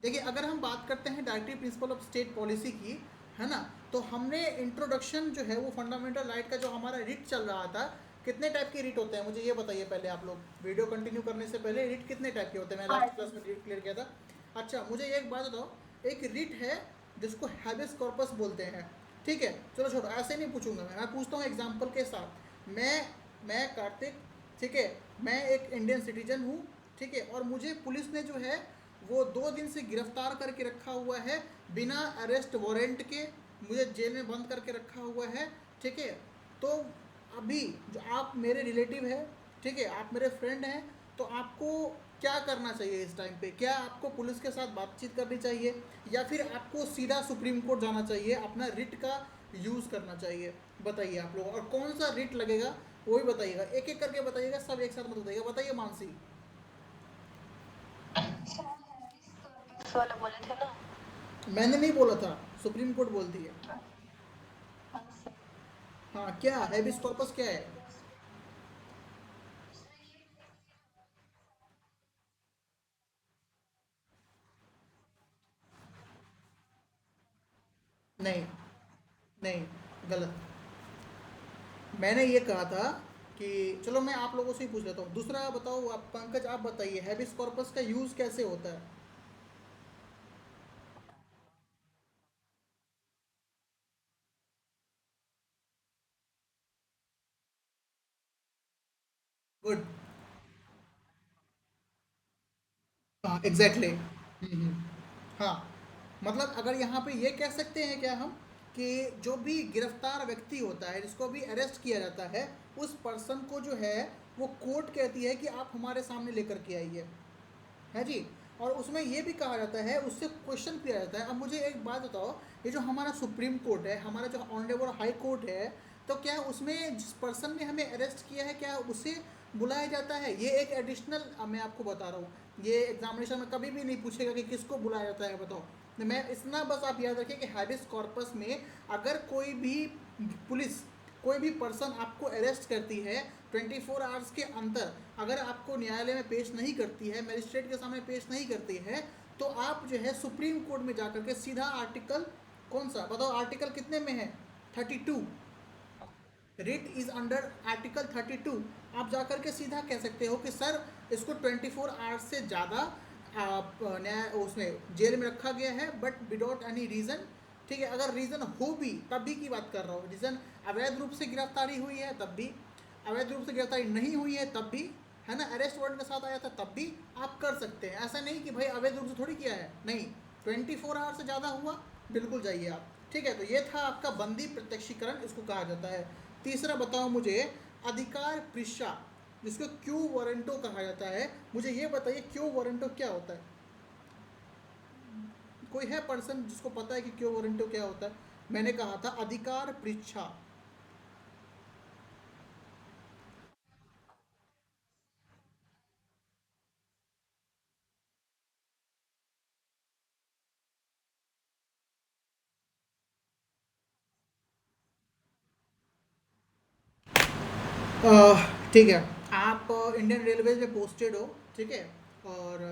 देखिए, अगर हम बात करते हैं directive principle of state policy की, है ना, तो हमने इंट्रोडक्शन जो है वो फंडामेंटल राइट का जो हमारा रिट चल रहा था, कितने टाइप के रिट होते हैं मुझे ये बताइए पहले आप लोग, वीडियो कंटिन्यू करने से पहले रिट कितने टाइप के होते हैं, मैं हाँ लास्ट जी। क्लास में रिट क्लियर किया था। अच्छा, मुझे एक बात बताओ, एक रिट है जिसको हैबिस कॉर्पस बोलते हैं, ठीक है, चलो छोड़ो, ऐसे नहीं पूछूंगा मैं पूछता हूँ एग्जाम्पल के साथ। मैं कार्तिक, ठीक है, मैं एक इंडियन सिटीजन हूँ, ठीक है, और मुझे पुलिस ने जो है वो 2 दिन से गिरफ्तार करके रखा हुआ है, बिना अरेस्ट वारंट के मुझे जेल में बंद करके रखा हुआ है, ठीक है। तो अभी जो आप मेरे रिलेटिव है, ठीक है, आप मेरे फ्रेंड हैं, तो आपको क्या करना चाहिए इस टाइम पे? क्या आपको पुलिस के साथ बातचीत करनी चाहिए, या फिर आपको सीधा सुप्रीम कोर्ट जाना चाहिए, अपना रिट का यूज़ करना चाहिए? बताइए आप लोग, और कौन सा रिट लगेगा वो भी बताइएगा, एक एक करके बताइएगा, सब एक साथ मत बताइएगा। बताइए मानसी। इस वाला बोले थे ना। मैंने नहीं बोला था, सुप्रीम कोर्ट बोलती है। हाँ, सही। हाँ, क्या हैबिस कॉर्पस क्या है? नहीं, नहीं, गलत। मैंने ये कहा था कि चलो मैं आप लोगों से ही पूछ लेता हूँ, दूसरा बताओ आप, पंकज आप बताइए हैबिस कॉर्पस का यूज़ कैसे होता है? गुड। हाँ, एग्जैक्टली, हाँ, मतलब अगर यहाँ पे ये कह सकते हैं क्या हम, कि जो भी गिरफ्तार व्यक्ति होता है, जिसको भी अरेस्ट किया जाता है, उस पर्सन को जो है वो कोर्ट कहती है कि आप हमारे सामने लेकर के आइए, है जी। और उसमें ये भी कहा जाता है, उससे क्वेश्चन किया जाता है। अब मुझे एक बात बताओ, ये जो हमारा सुप्रीम कोर्ट है, हमारा जो ऑनरेबल हाई कोर्ट है, तो क्या उसमें जिस पर्सन ने हमें अरेस्ट किया है, क्या उसे बुलाया जाता है? ये एक एडिशनल, मैं आपको बता रहा हूँ, ये एग्जामिनेशन में कभी भी नहीं पूछेगा कि किसको बुलाया जाता है, बताओ। मैं इतना बस आप याद रखिए कि हैबिस कॉर्पस में अगर कोई भी पुलिस, कोई भी पर्सन आपको अरेस्ट करती है 24 आवर्स के अंदर, अगर आपको न्यायालय में पेश नहीं करती है, मजिस्ट्रेट के सामने पेश नहीं करती है, तो आप जो है सुप्रीम कोर्ट में जाकर के सीधा आर्टिकल, कौन सा बताओ, आर्टिकल कितने में है? 32, रिट इज अंडर आर्टिकल 32। आप जाकर के सीधा कह सकते हो कि सर, इसको 24 आवर्स से ज़्यादा आप न्याय उसमें जेल में रखा गया है, बट विदाउट एनी रीज़न, ठीक है। अगर रीज़न हो भी, तब भी की बात कर रहा हूँ, रीज़न अवैध रूप से गिरफ्तारी हुई है तब भी, अवैध रूप से गिरफ्तारी नहीं हुई है तब भी, है ना, अरेस्ट वारंट के साथ आया था तब भी आप कर सकते हैं। ऐसा नहीं कि भाई अवैध रूप से थोड़ी किया है, नहीं, 24 आवर्स से ज़्यादा हुआ, बिल्कुल जाइए आप, ठीक है। तो ये था आपका बंदी प्रत्यक्षीकरण, इसको कहा जाता है। तीसरा बताओ मुझे, अधिकार पृष्ठा, जिसको क्यू वारंटो कहा जाता है, मुझे ये बताइए क्यू वारंटो क्या होता है? कोई है पर्सन जिसको पता है कि क्यू वारंटो क्या होता है? मैंने कहा था अधिकार पृष्ठा। ठीक है, आप इंडियन रेलवे में पोस्टेड हो, ठीक है, और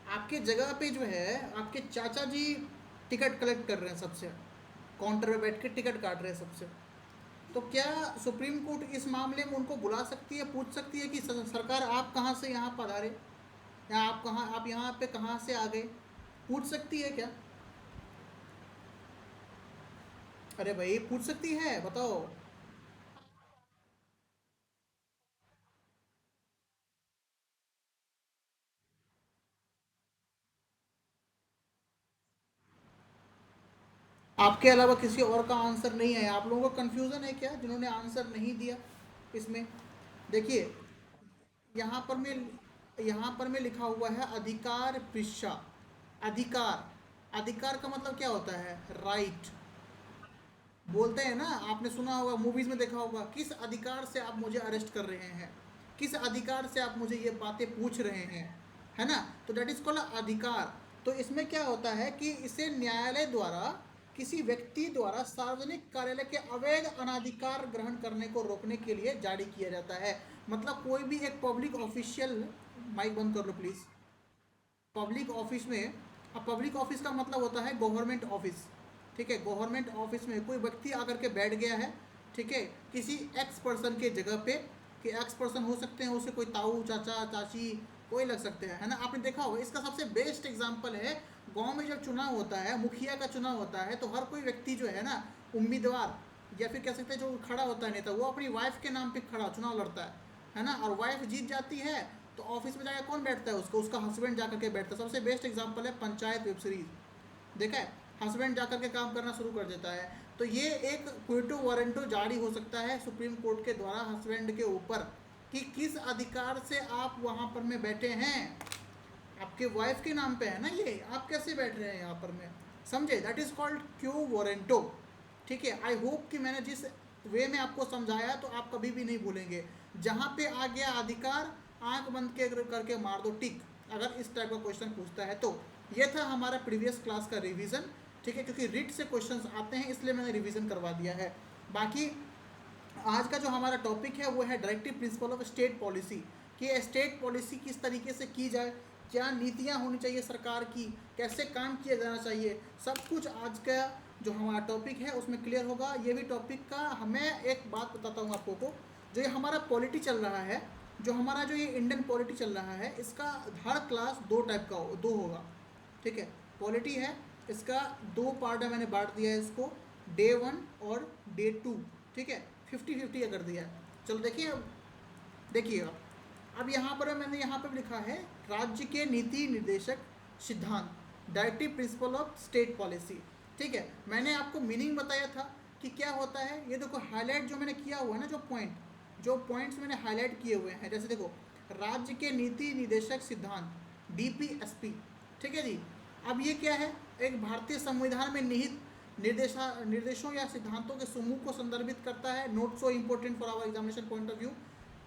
आपके जगह पे जो है आपके चाचा जी टिकट कलेक्ट कर रहे हैं सबसे, काउंटर पे बैठ के टिकट काट रहे हैं सबसे, तो क्या सुप्रीम कोर्ट इस मामले में उनको बुला सकती है, पूछ सकती है कि सरकार आप कहाँ से यहाँ पधारे, या आप कहाँ, आप यहाँ पे कहाँ से आ गए? पूछ सकती है क्या? अरे भाई पूछ सकती है, बताओ। आपके अलावा किसी और का आंसर नहीं है? आप लोगों को कंफ्यूजन है क्या, जिन्होंने आंसर नहीं दिया इसमें? देखिए, यहाँ पर मैं यहाँ पर मैं लिखा हुआ है अधिकार पृष्ठा। अधिकार, अधिकार का मतलब क्या होता है? राइट। बोलते हैं ना, आपने सुना होगा, मूवीज में देखा होगा, किस अधिकार से आप मुझे अरेस्ट कर रहे हैं, किस अधिकार से आप मुझे ये बातें पूछ रहे हैं, है ना? तो दैट इज कॉल्ड अधिकार। तो इसमें क्या होता है कि इसे न्यायालय द्वारा किसी व्यक्ति द्वारा सार्वजनिक कार्यालय के अवैध अनाधिकार ग्रहण करने को रोकने के लिए जारी किया जाता है। मतलब कोई भी एक पब्लिक ऑफिशियल, माइक बंद कर लो प्लीज, पब्लिक ऑफिस में अब पब्लिक ऑफिस का मतलब होता है गवर्नमेंट ऑफिस, ठीक है। गवर्नमेंट ऑफिस में कोई व्यक्ति आकर के बैठ गया है, ठीक है, किसी एक्स पर्सन के जगह पे, कि एक्स पर्सन हो सकते हैं, उसे कोई ताऊ चाचा चाची कोई लग सकते हैं, है ना। आपने देखा होगा, इसका सबसे बेस्ट एग्जांपल है गांव में जब चुनाव होता है, मुखिया का चुनाव होता है, तो हर कोई व्यक्ति जो है ना, उम्मीदवार या फिर कह सकते हैं जो खड़ा होता है नेता, वो अपनी वाइफ के नाम पे खड़ा चुनाव लड़ता है ना। और वाइफ जीत जाती है तो ऑफिस में जाकर कौन बैठता है, उसको उसका हस्बैंड जाकर के बैठता है। सबसे बेस्ट एग्जांपल है पंचायत वेब सीरीज, देखा है, हस्बैंड जाकर के काम करना शुरू कर देता है। तो ये एक क्विटो वारंटो जारी हो सकता है सुप्रीम कोर्ट के द्वारा हस्बैंड के ऊपर, कि किस अधिकार से आप वहाँ पर में बैठे हैं, आपके वाइफ के नाम पे है ना ये, आप कैसे बैठ रहे हैं यहाँ पर में, समझे। That is called quo warranto, ठीक है। आई होप कि मैंने जिस वे में आपको समझाया तो आप कभी भी नहीं भूलेंगे। जहाँ पे आ गया अधिकार, आंख बंद के करके मार दो टिक, अगर इस टाइप का क्वेश्चन पूछता है तो। ये था हमारा प्रीवियस क्लास का रिवीजन, ठीक है, क्योंकि रिट से क्वेश्चंस आते हैं इसलिए मैंने रिवीजन करवा दिया है। बाकी आज का जो हमारा टॉपिक है वो है directive principle of state policy, कि स्टेट पॉलिसी किस तरीके से की जाए, क्या नीतियाँ होनी चाहिए सरकार की, कैसे काम किया जाना चाहिए, सब कुछ आज का जो हमारा टॉपिक है उसमें क्लियर होगा। ये भी टॉपिक का हमें एक बात बताता हूँ आपको को, जो ये हमारा पॉलिटी चल रहा है, जो हमारा जो ये इंडियन पॉलिटी चल रहा है, इसका हर क्लास दो टाइप का दो होगा, ठीक है। पॉलिटी है, इसका दो पार्ट है, मैंने बांट दिया है इसको, डे 1 और डे 2, ठीक है, 50-50 कर दिया है। चलो देखिए, अब देखिएगा, अब यहाँ पर मैंने यहाँ पर लिखा है राज्य के नीति निर्देशक सिद्धांत, directive principle of state policy, ठीक है। मैंने आपको मीनिंग बताया था कि क्या होता है, ये देखो हाईलाइट जो मैंने किया हुआ है ना, जो पॉइंट्स मैंने हाईलाइट किए हुए हैं, जैसे देखो राज्य के नीति निर्देशक सिद्धांत DPSP, ठीक है जी। अब ये क्या है, एक भारतीय संविधान में निहित निर्देशों या सिद्धांतों के समूह को संदर्भित करता है। Note so important for our examination point of view,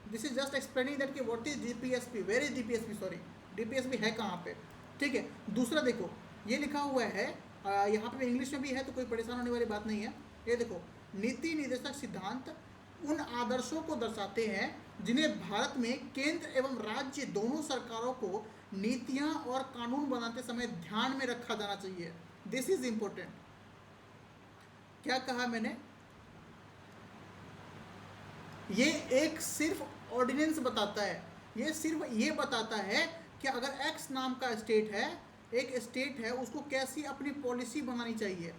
this is just explaining that कि what is DPSP, where is DPSP, sorry DPSP है कहाँ पे, ठीक है। दूसरा देखो ये लिखा हुआ है, यहाँ पे इंग्लिश में भी है तो कोई परेशान होने वाली बात नहीं है। ये देखो, नीति निर्देशक सिद्धांत उन आदर्शों को दर्शाते हैं जिन्हें भारत में केंद्र एवं राज्य दोनों सरकारों को नीतियां और कानून बनाते समय ध्यान में रखा जाना चाहिए। This is important. क्या कहा मैंने, ये एक सिर्फ ऑर्डिनेंस बताता है, ये सिर्फ ये बताता है कि अगर एक्स नाम का स्टेट है, एक स्टेट है, उसको कैसी अपनी पॉलिसी बनानी चाहिए।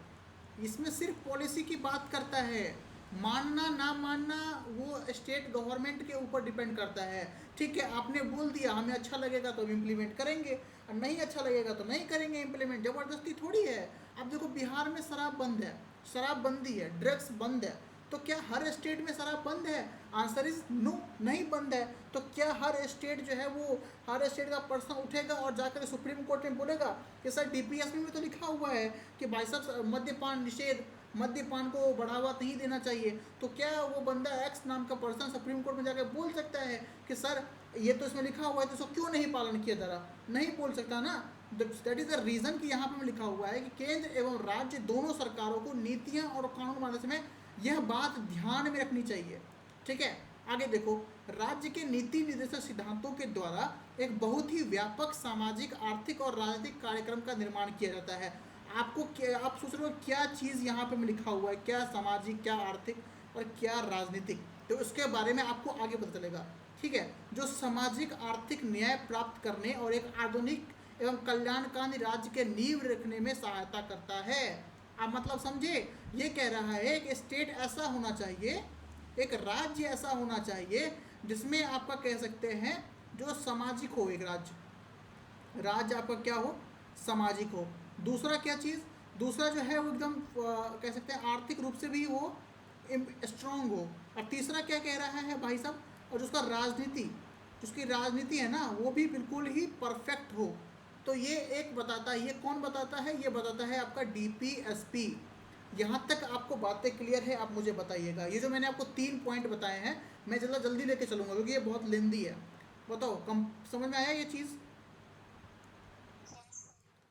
इसमें सिर्फ पॉलिसी की बात करता है, मानना ना मानना वो स्टेट गवर्नमेंट के ऊपर डिपेंड करता है, ठीक है। आपने बोल दिया हमें अच्छा लगेगा तो हम इम्प्लीमेंट करेंगे, और नहीं अच्छा लगेगा तो नहीं करेंगे इम्प्लीमेंट, ज़बरदस्ती थोड़ी है। अब देखो बिहार में शराब बंद है, शराब बंदी है, ड्रग्स बंद है, तो क्या हर स्टेट में शराब बंद है? आंसर इज नो, नहीं बंद है। तो क्या हर स्टेट जो है वो, हर स्टेट का पर्सन उठेगा और जाकर सुप्रीम कोर्ट में बोलेगा कि सर DPSP में तो लिखा हुआ है कि भाई साहब मद्यपान निषेध, मद्यपान को बढ़ावा नहीं देना चाहिए, तो क्या वो बंदा एक्स नाम का पर्सन सुप्रीम कोर्ट में जाकर बोल सकता है कि सर ये तो इसमें लिखा हुआ है तो इसको क्यों नहीं पालन किया जा रहा? नहीं बोल सकता ना। दैट इज़ द रीज़न कि यहाँ पर लिखा हुआ है कि केंद्र एवं राज्य दोनों सरकारों को नीतियाँ और कानून बनाने समय यह बात ध्यान में रखनी चाहिए, ठीक है। आगे देखो, राज्य के नीति निर्देशक सिद्धांतों के द्वारा एक बहुत ही व्यापक सामाजिक, आर्थिक और राजनीतिक कार्यक्रम का निर्माण किया जाता है। आपको क्या, आप सोच रहे हो क्या चीज़ यहाँ पे लिखा हुआ है, क्या सामाजिक, क्या आर्थिक और क्या राजनीतिक, तो उसके बारे में आपको आगे पता चलेगा, ठीक है। जो सामाजिक आर्थिक न्याय प्राप्त करने और एक आधुनिक एवं कल्याणकारी राज्य के नींव रखने में सहायता करता है। आप मतलब समझे, ये कह रहा है कि स्टेट ऐसा होना चाहिए, एक राज्य ऐसा होना चाहिए जिसमें आपका कह सकते हैं जो सामाजिक हो, एक राज्य आपका क्या हो, सामाजिक हो। दूसरा क्या चीज़, दूसरा जो है वो एकदम कह सकते हैं आर्थिक रूप से भी वो स्ट्रांग हो। और तीसरा क्या कह रहा है भाई साहब, और उसका राजनीति, उसकी राजनीति है ना वो भी बिल्कुल ही परफेक्ट हो। तो ये एक बताता है, ये कौन बताता है, ये बताता है आपका DPSP। यहाँ तक आपको बातें क्लियर है, आप मुझे बताइएगा। ये जो मैंने आपको 3 पॉइंट बताए हैं, मैं जल्दी लेके चलूँगा क्योंकि ये बहुत लेंदी है। बताओ कम समझ में आया ये चीज़?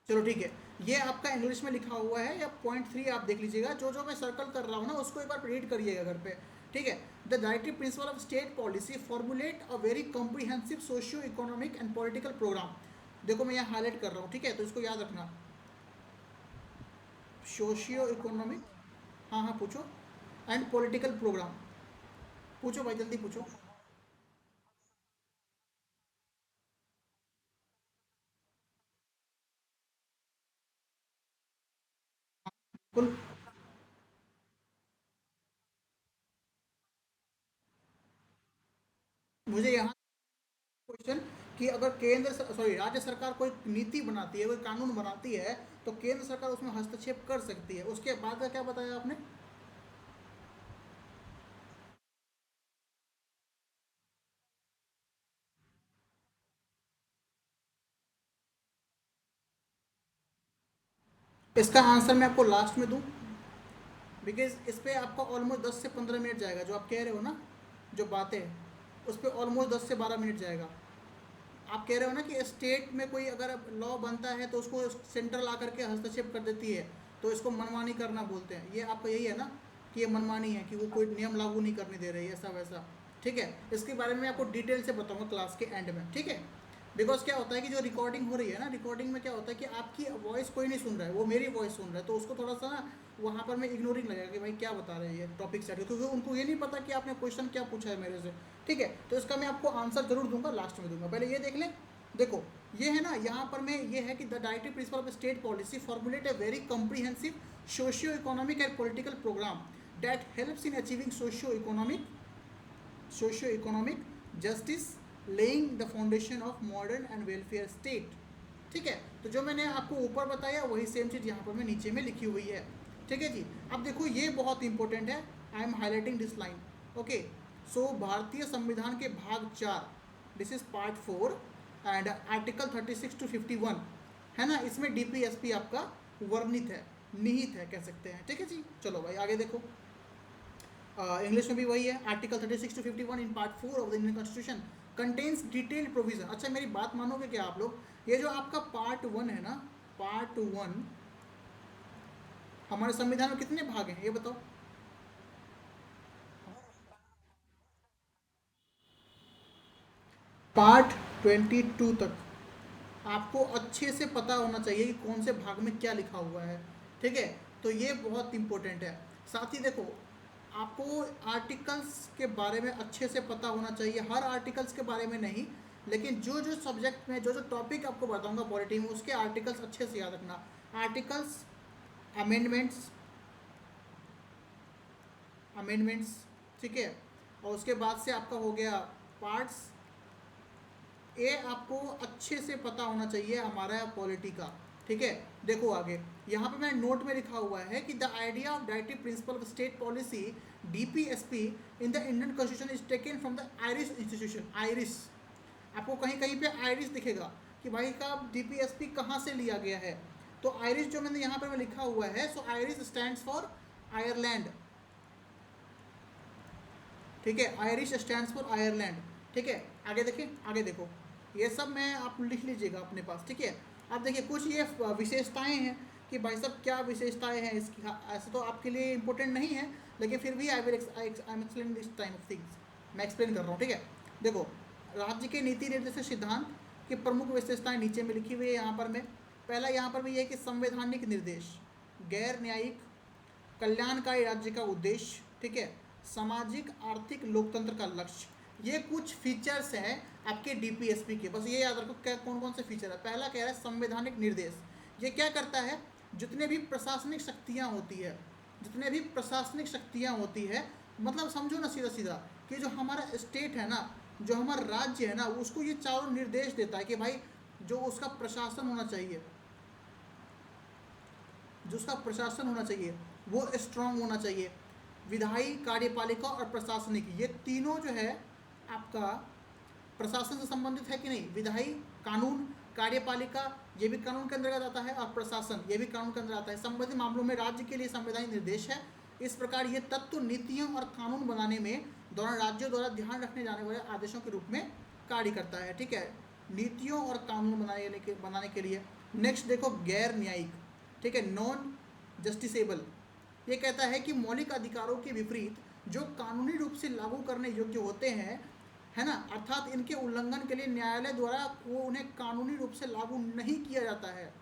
चलो ठीक है, ये आपका इंग्लिश में लिखा हुआ है, या पॉइंट 3 आप देख लीजिएगा, जो मैं सर्कल कर रहा हूँ ना उसको एक बार रीड करिएगा घर पे, ठीक है। The directive principle of state policy formulate a very comprehensive socio economic and political programme. देखो मैं यहाँ हाईलाइट कर रहा हूँ, ठीक है, तो इसको याद रखना। सोशियो इकोनॉमिक, हाँ हाँ पूछो, एंड पॉलिटिकल प्रोग्राम। पूछो भाई जल्दी पूछो। बिल्कुल। मुझे यहाँ क्वेश्चन कि अगर केंद्र सॉरी राज्य सरकार कोई नीति बनाती है, कोई कानून बनाती है, तो केंद्र सरकार उसमें हस्तक्षेप कर सकती है। उसके बाद का क्या बताया आपने? इसका आंसर मैं आपको लास्ट में दूं, बिकॉज इस पे आपका ऑलमोस्ट 10 से 15 मिनट जाएगा, जो आप कह रहे हो ना, जो बातें, उस पर ऑलमोस्ट 10 से 12 मिनट जाएगा। आप कह रहे हो ना कि स्टेट में कोई अगर लॉ बनता है तो उसको सेंट्रल आकर के हस्तक्षेप कर देती है, तो इसको मनमानी करना बोलते हैं। ये आपका यही है ना, कि ये मनमानी है, कि वो कोई नियम लागू नहीं करने दे रही है, ऐसा वैसा। ठीक है, इसके बारे में आपको डिटेल से बताऊंगा क्लास के एंड में, ठीक है। बिकॉज क्या होता है कि जो रिकॉर्डिंग हो रही है ना, रिकॉर्डिंग में क्या होता है कि आपकी वॉइस कोई नहीं सुन रहा है, वो मेरी वॉइस सुन रहा है, तो उसको थोड़ा सा ना वहाँ पर मैं इग्नोरिंग लगेगा कि भाई क्या बता रहे हैं ये टॉपिक सेट, क्योंकि उनको ये नहीं पता कि आपने क्वेश्चन क्या पूछा है मेरे से। ठीक है, तो इसका मैं आपको आंसर जरूर दूंगा, लास्ट में दूंगा, पहले ये देख लें। देखो ये है ना, यहाँ पर मैं ये है कि the directive principle of state policy formulate a very comprehensive socio economic and political programme that helps in achieving socio economic justice, laying the foundation of modern and welfare state. ठीक है, तो जो मैंने आपको ऊपर बताया वही सेम चीज़ यहाँ पर मैं नीचे में लिखी हुई है। ठीक है जी, अब देखो ये बहुत इंपॉर्टेंट है, I am highlighting this line. Okay, so भारतीय संविधान के भाग 4, this is part 4, and article 36 to 51 है ना, इसमें डीपीएसपी आपका वर्णित है, निहित है कह सकते हैं। ठीक है जी, चलो भाई आगे देखो। इंग्लिश में भी वही है, article 36 to 51 in part 4 of the Indian constitution contains detailed provision. अच्छा मेरी बात मानोगे क्या आप लोग, ये जो आपका पार्ट 1 है ना, पार्ट 1 हमारे संविधान में कितने भाग हैं ये बताओ? पार्ट 22 तक आपको अच्छे से पता होना चाहिए कि कौन से भाग में क्या लिखा हुआ है। ठीक है, तो ये बहुत इंपॉर्टेंट है। साथ ही देखो, आपको आर्टिकल्स के बारे में अच्छे से पता होना चाहिए, हर आर्टिकल्स के बारे में नहीं, लेकिन जो जो सब्जेक्ट में जो जो टॉपिक आपको बताऊंगा पॉलिटी में, उसके आर्टिकल्स अच्छे से याद रखना। आर्टिकल्स, अमेंडमेंट्स, अमेंडमेंट्स, ठीक है, और उसके बाद से आपका हो गया पार्ट्स। ये आपको अच्छे से पता होना चाहिए हमारा पॉलिटी का। ठीक है, देखो आगे यहाँ पे मैंने नोट में लिखा हुआ है कि the idea of directive principle of state policy DPSP in the Indian constitution is taken from the Irish institution. Irish, आपको कहीं कहीं पे आयरिश दिखेगा कि भाई का डीपीएसपी कहाँ से लिया गया है, तो आयरिश जो मैंने यहाँ पे मैं लिखा हुआ है, सो आयरिश स्टैंड्स फॉर आयरलैंड। ठीक है, आयरिश स्टैंड्स फॉर आयरलैंड। ठीक है, आगे देखिए, आगे देखो, ये सब मैं आप लिख लीजिएगा अपने पास। ठीक है, अब देखिए कुछ ये विशेषताएं हैं कि भाई साहब क्या विशेषताएं हैं इसकी। हाँ, ऐसे तो आपके लिए इंपॉर्टेंट नहीं है, लेकिन फिर भी I am explain this time of things, मैं एक्सप्लेन कर रहा हूँ। ठीक है, देखो राज्य के नीति निर्देशक सिद्धांत की प्रमुख विशेषताएं नीचे में लिखी हुई है यहाँ पर। मैं पहला यहाँ पर भी ये कि संवैधानिक निर्देश, गैर न्यायिक, कल्याणकारी राज्य का उद्देश्य, ठीक है, सामाजिक आर्थिक लोकतंत्र का लक्ष्य। ये कुछ फीचर्स हैं आपके डीपीएसपी के, बस ये याद रखो क्या कौन कौन से फीचर है। पहला कह रहा है संवैधानिक निर्देश, ये क्या करता है, जितने भी प्रशासनिक शक्तियाँ होती है, जितने भी प्रशासनिक शक्तियाँ होती है, मतलब समझो ना सीधा सीधा कि जो हमारा स्टेट है ना, जो हमारा राज्य है ना, उसको ये चारों निर्देश देता है कि भाई जो उसका प्रशासन होना चाहिए, जो उसका प्रशासन होना चाहिए वो स्ट्रांग होना चाहिए। विधायी, कार्यपालिका और प्रशासनिक, ये तीनों जो है आपका प्रशासन से संबंधित है कि नहीं। विधायी कानून, कार्यपालिका ये भी कानून के अंतर्गत आता है, और प्रशासन ये भी कानून के अंदर आता है। संबंधित मामलों में राज्य के लिए संवैधानिक निर्देश है। इस प्रकार ये तत्व नीतियों और कानून बनाने में दौरान राज्यों द्वारा ध्यान रखने जाने वाले आदेशों के रूप में कार्य करता है। ठीक है, नीतियों और कानून बनाने के लिए। नेक्स्ट देखो, गैर न्यायिक, ठीक है, नॉन जस्टिसेबल, ये कहता है कि मौलिक अधिकारों के विपरीत जो कानूनी रूप से लागू करने योग्य होते हैं, है ना, अर्थात इनके उल्लंघन के लिए न्यायालय द्वारा वो उन्हें कानूनी रूप से लागू नहीं किया जाता है,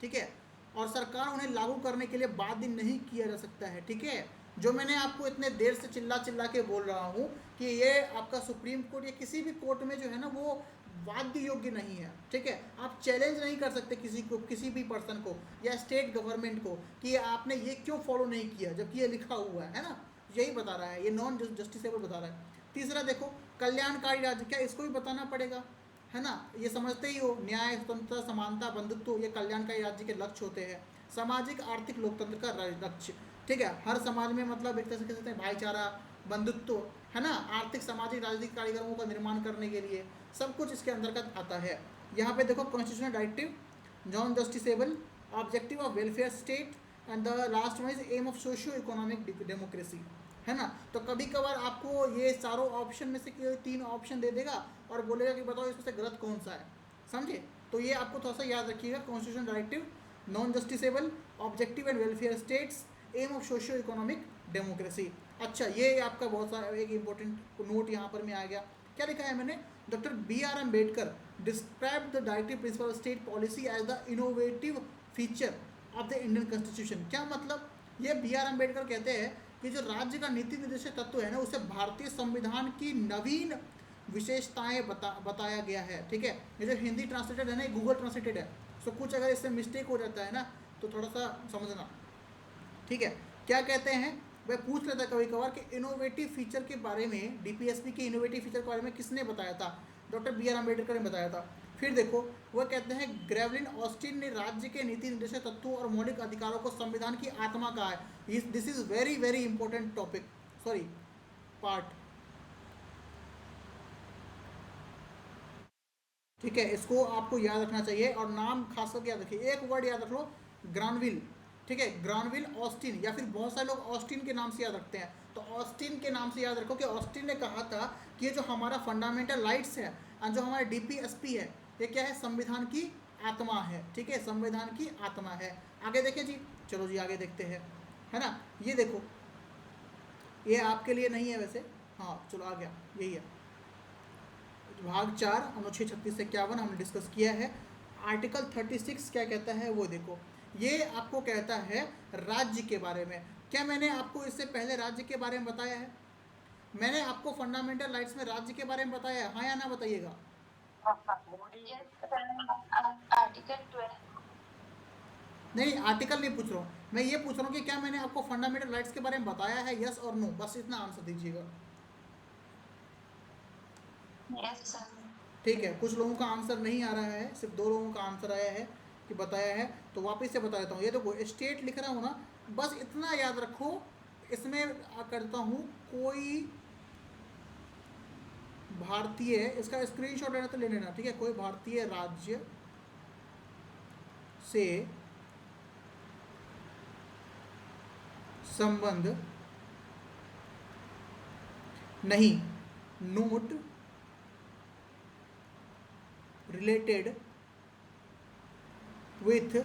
ठीक है, और सरकार उन्हें लागू करने के लिए बाध्य नहीं किया जा सकता है, ठीक है। जो मैंने आपको इतने देर से चिल्ला चिल्ला के बोल रहा हूँ कि ये आपका सुप्रीम कोर्ट या किसी भी कोर्ट में जो है ना वो वाद्य योग्य नहीं है, ठीक है। आप चैलेंज नहीं कर सकते किसी को, किसी भी पर्सन को या स्टेट गवर्नमेंट को कि आपने ये क्यों फॉलो नहीं किया, जबकि ये लिखा हुआ है ना, यही बता रहा है, ये नॉन जस्टिसेबल बता रहा है। तीसरा देखो, कल्याणकारी राज्य, क्या इसको भी बताना पड़ेगा, है ना, ये समझते ही हो, न्याय, स्वतंत्रता, समानता, बंधुत्व, ये कल्याणकारी राज्य के लक्ष्य होते हैं। सामाजिक आर्थिक लोकतंत्र का लक्ष्य, ठीक है, हर समाज में मतलब एक तरह से कह सकते हैं भाईचारा, बंधुत्व, है ना, आर्थिक, सामाजिक, राजनीतिक कार्यक्रमों का निर्माण करने के लिए सब कुछ इसके अंतर्गत आता है। यहाँ पे देखो, constitutional directive, non justiciable, objective of welfare state, and the last one is aim of socio economic democracy, है ना। तो कभी कभार आपको ये चारों ऑप्शन में से कोई 3 ऑप्शन दे देगा और बोलेगा कि बताओ इसमें से गलत कौन सा है, समझे। तो ये आपको थोड़ा सा याद रखिएगा, constitution directive, non justiciable, objective and welfare states, aim of socio economic democracy. अच्छा, ये आपका बहुत सारा एक इंपॉर्टेंट नोट यहाँ पर में आ गया। क्या लिखा है मैंने, doctor BR Ambedkar describe the directive principle of state policy as the innovative feature of the Indian constitution. क्या मतलब, ये BR अम्बेडकर कहते हैं कि जो राज्य का नीति निर्देशक तत्व है ना, उसे भारतीय संविधान की नवीन विशेषताएं बताया गया है, ठीक है। ये जो हिंदी ट्रांसलेटेड है ना, गूगल ट्रांसलेटेड है, सो कुछ अगर इससे मिस्टेक हो जाता है ना तो थोड़ा सा समझना, ठीक है। क्या कहते हैं, वह पूछ लेता है कभी कभार कि इनोवेटिव फीचर के बारे में, DPSP के इनोवेटिव फीचर के बारे में किसने बताया था, डॉक्टर BR अम्बेडकर ने बताया था। फिर देखो, वह कहते हैं ग्रेवलिन ऑस्टिन ने राज्य के नीति निर्देशक तत्वों और मौलिक अधिकारों को संविधान की आत्मा कहा है। This is very very important topic, sorry part, ठीक है, इसको आपको याद रखना चाहिए और नाम खास करके याद रखिए। एक वर्ड याद रख लो, ग्रानविल, ठीक है, ग्रानविल ऑस्टिन, या फिर बहुत सारे लोग ऑस्टिन के नाम से याद रखते हैं, तो ऑस्टिन के नाम से याद रखो कि ऑस्टिन ने कहा था कि ये जो हमारा फंडामेंटल राइट्स है और जो हमारा DPSP है, ये क्या है, संविधान की आत्मा है, ठीक है, संविधान की आत्मा है। आगे देखिए जी, चलो जी आगे देखते हैं, है ना। ये देखो, ये आपके लिए नहीं है वैसे, हाँ चलो आ गया, यही है भाग 4 अनुच्छेद 36 से 51 हमने डिस्कस किया है। आर्टिकल 36 क्या कहता है वो देखो, ये आपको कहता है राज्य के बारे में। क्या मैंने आपको इससे पहले राज्य के बारे में बताया है, मैंने आपको फंडामेंटल राइट्स में राज्य के बारे में बताया है, हाँ या ना बताइएगा। आर्टिकल 12। नहीं, आर्टिकल नहीं पूछ रहा हूँ मैं, ये पूछ रहा हूँ कि क्या मैंने आपको फंडामेंटल राइट्स के बारे में बताया है, यस और नो, बस इतना आंसर दीजिएगा। Yes sir. ठीक है, कुछ लोगों का आंसर नहीं आ रहा है, सिर्फ 2 लोगों का आंसर आया है कि बताया है, तो वापस से बता देता हूँ। ये देखो, स्टेट लिख रहा हूँ ना, बस इतना याद रखो, इसमें करता हूँ कोई भारतीय, इसका स्क्रीनशॉट लेना तो ले लेना, ठीक है, कोई भारतीय राज्य से संबंध नहीं, note related with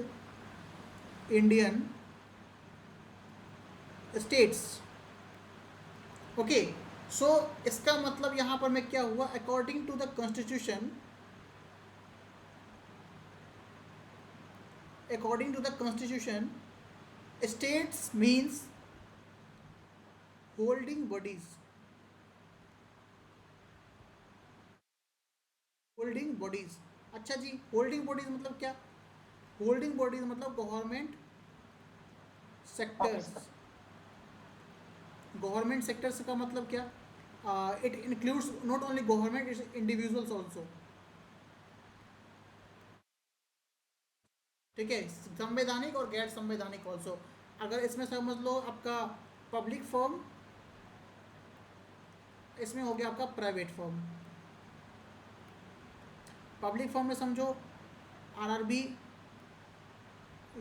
Indian states, okay. So इसका मतलब यहाँ पर में क्या हुआ, according to the constitution, according to the constitution, states means holding bodies, holding bodies. अच्छा जी, होल्डिंग बॉडीज मतलब क्या, होल्डिंग बॉडीज मतलब गवर्नमेंट सेक्टर्स, गवर्नमेंट सेक्टर्स का मतलब क्या, it includes not only government, it's individuals also, ठीक है, संवैधानिक और गैर संवैधानिक ऑल्सो। अगर इसमें समझ लो आपका पब्लिक फर्म, इसमें हो गया आपका प्राइवेट फर्म। पब्लिक फर्म में समझो RRB,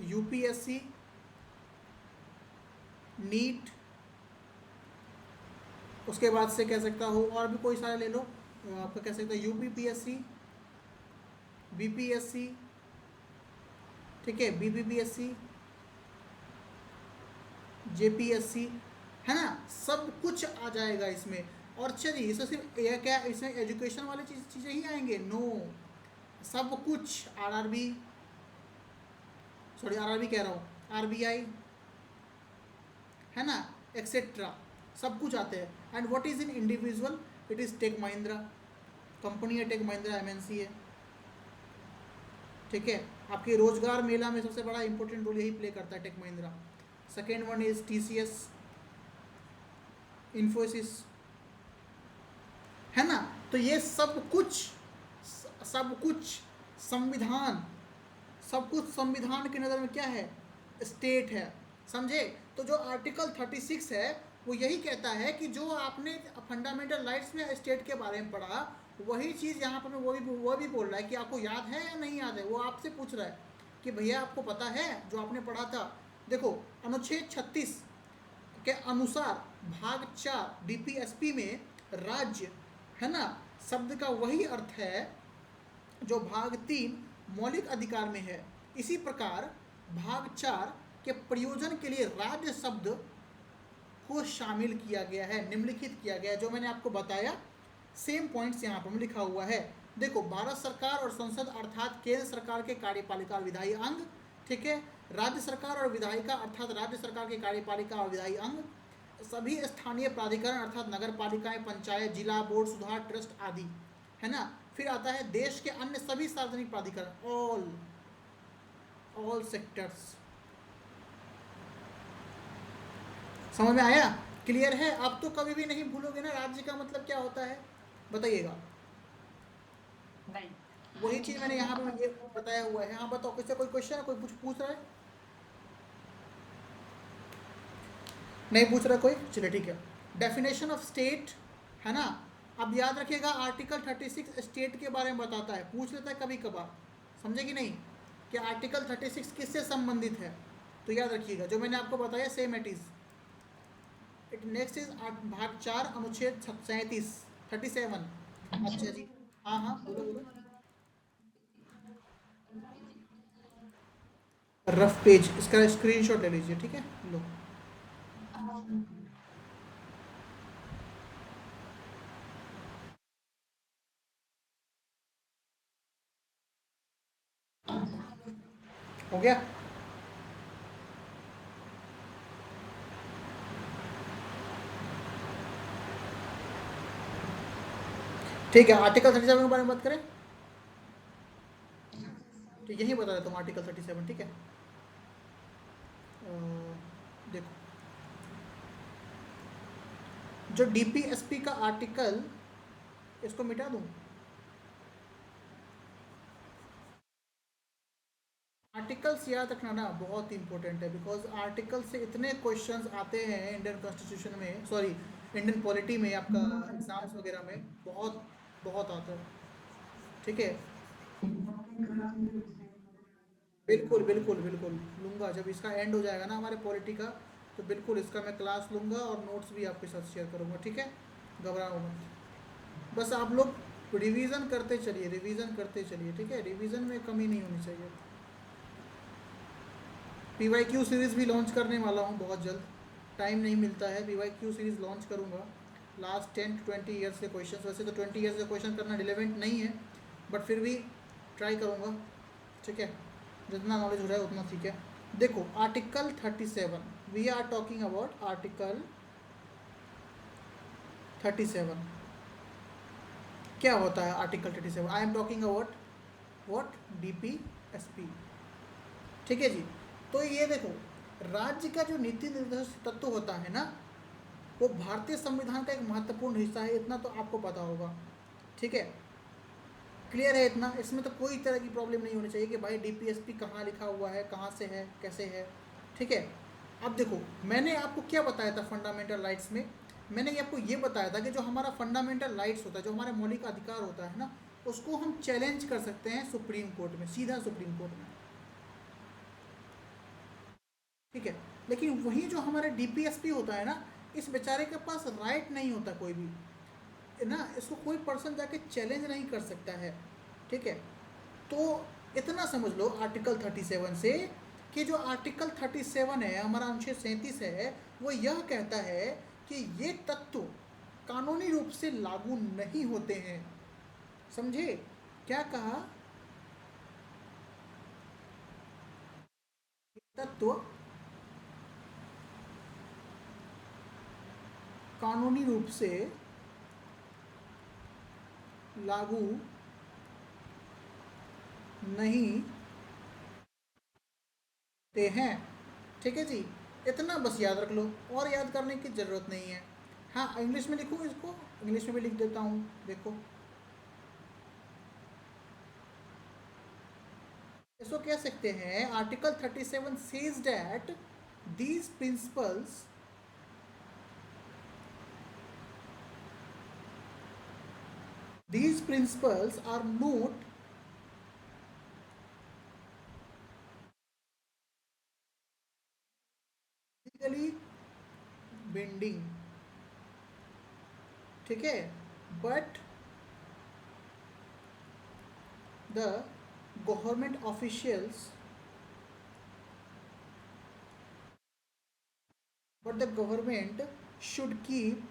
UPSC, नीट, उसके बाद से कह सकता हूँ और भी कोई सारे ले लो, आपका कह सकता है UPPSC, BPSC, ठीक है, BPPSC, JPSC, है ना, सब कुछ आ जाएगा इसमें। और चलिए इसमें सिर्फ ये क्या, इसमें एजुकेशन वाले चीज़ें ही आएंगे? नो, सब कुछ, आरआरबी, सॉरी आरआरबी कह रहा हूँ, आरबीआई, है ना, एक्सेट्रा, सब कुछ आते हैं। And what is in individual? It is Tech Mahindra, company है टेक महिंद्रा, एमएनसी है, ठीक है। आपके रोजगार मेला में सबसे बड़ा इंपॉर्टेंट रोल यही प्ले करता है, Tech Mahindra. Second one is TCS, Infosys, है ना। तो ये सब कुछ संविधान, सब कुछ संविधान की नज़र में क्या है? स्टेट है, समझे। तो जो आर्टिकल 36 है वो यही कहता है कि जो आपने फंडामेंटल राइट्स में स्टेट के बारे में पढ़ा, वही चीज़ यहाँ पर वो भी बोल रहा है कि आपको याद है या नहीं याद है। वो आपसे पूछ रहा है कि भैया आपको पता है जो आपने पढ़ा था। देखो, अनुच्छेद 36 के अनुसार भाग 4 डीपीएसपी में राज्य, है ना, शब्द का वही अर्थ है जो भाग 3 मौलिक अधिकार में है। इसी प्रकार भाग 4 के प्रयोजन के लिए राज्य शब्द को शामिल किया गया है, निम्नलिखित किया गया है, जो मैंने आपको बताया। सेम पॉइंट्स यहाँ पर लिखा हुआ है। देखो, भारत सरकार और संसद अर्थात केंद्र सरकार के कार्यपालिका और विधायी अंग, ठीक है। राज्य सरकार और विधायिका अर्थात राज्य सरकार के कार्यपालिका और विधायी अंग, सभी स्थानीय प्राधिकरण अर्थात नगर पालिकाएं, पंचायत, जिला बोर्ड, सुधार ट्रस्ट आदि, है ना। फिर आता है देश के अन्य सभी सार्वजनिक प्राधिकरण, ऑल सेक्टर्स। समझ में आया? क्लियर है? आप तो कभी भी नहीं भूलोगे ना राज्य का मतलब क्या होता है, बताइएगा। वही चीज मैंने यहाँ पे ये बताया हुआ है। हाँ बताओ, किससे कोई क्वेश्चन है? कोई कुछ पूछ रहा है? नहीं पूछ रहा कोई? चलिए ठीक है। डेफिनेशन ऑफ स्टेट, है ना। अब याद रखिएगा, आर्टिकल 36 स्टेट के बारे में बताता है, पूछ लेता है कभी कभार, समझे कि नहीं, कि आर्टिकल 36 किससे संबंधित है। तो याद रखिएगा जो मैंने आपको बताया, same it is. It next is भाग 4 अनुच्छेद 37। अच्छा जी, हाँ हाँ बोलो बोलो। रफ पेज, इसका स्क्रीनशॉट ले लीजिए, ठीक है, लो। हो गया? ठीक है, आर्टिकल 37 के बारे में बात करें। तो यही बता देता हूँ, आर्टिकल 37, ठीक है। देखो, जो डीपीएसपी का आर्टिकल, इसको मिटा दूँ। आर्टिकल्स याद रखना ना बहुत इंपॉर्टेंट है, बिकॉज आर्टिकल से इतने क्वेश्चंस आते हैं इंडियन कॉन्स्टिट्यूशन में, सॉरी इंडियन पॉलिटी में, आपका एग्जाम्स वगैरह में बहुत बहुत आता है, ठीक है। बिल्कुल बिल्कुल बिल्कुल लूँगा, जब इसका एंड हो जाएगा ना हमारे पॉलिटी का, तो बिल्कुल इसका मैं क्लास लूँगा और नोट्स भी आपके साथ शेयर करूँगा, ठीक है। घबराओ मत, बस आप लोग रिवीजन करते चलिए, रिवीजन करते चलिए, ठीक है। रिवीजन में कमी नहीं होनी चाहिए। पीवाईक्यू सीरीज़ भी लॉन्च करने वाला हूँ बहुत जल्द, टाइम नहीं मिलता है। पीवाईक्यू सीरीज़ लॉन्च करूँगा, लास्ट 10 to 20 ईयर्स के क्वेश्चन। वैसे तो 20 ईयर्स के क्वेश्चन करना रिलेवेंट नहीं है, बट फिर भी ट्राई करूँगा, ठीक है। जितना नॉलेज हो रहा है उतना ठीक है। देखो, article 37, we are talking about article 37। क्या होता है article 37? I am talking about what, DPSP, ठीक है जी। तो ये देखो, राज्य का जो नीति निर्देशक तत्व होता है ना, वो भारतीय संविधान का एक महत्वपूर्ण हिस्सा है, इतना तो आपको पता होगा, ठीक है। क्लियर है इतना? इसमें तो कोई तरह की प्रॉब्लम नहीं होनी चाहिए कि भाई डीपीएसपी कहाँ लिखा हुआ है, कहाँ से है, कैसे है, ठीक है। अब देखो, मैंने आपको क्या बताया था फंडामेंटल राइट्स में? मैंने आपको ये बताया था कि जो हमारा फंडामेंटल राइट्स होता है, जो हमारा मौलिक अधिकार होता है ना, उसको हम चैलेंज कर सकते हैं सुप्रीम कोर्ट में, सीधा सुप्रीम कोर्ट में, ठीक है। लेकिन वही जो हमारा डीपीएसपी होता है ना, इस बेचारे के पास राइट नहीं होता कोई भी, ना, इसको कोई पर्सन जाके चैलेंज नहीं कर सकता है, ठीक है। तो इतना समझ लो आर्टिकल 37 से, कि जो आर्टिकल 37 है, हमारा अनुच्छेद 37 है, वो यह कहता है कि ये तत्व कानूनी रूप से लागू नहीं होते हैं। समझे क्या कहा? तत्व कानूनी रूप से लागू नहीं होते हैं। ठीक है जी, इतना बस याद रख लो, और याद करने की ज़रूरत नहीं है। हाँ, इंग्लिश में लिखूँ इसको, इंग्लिश में भी लिख देता हूँ, देखो इसको कह सकते हैं article 37 says that these principles are not legally binding. ठीक है, but the government officials but the government should keep,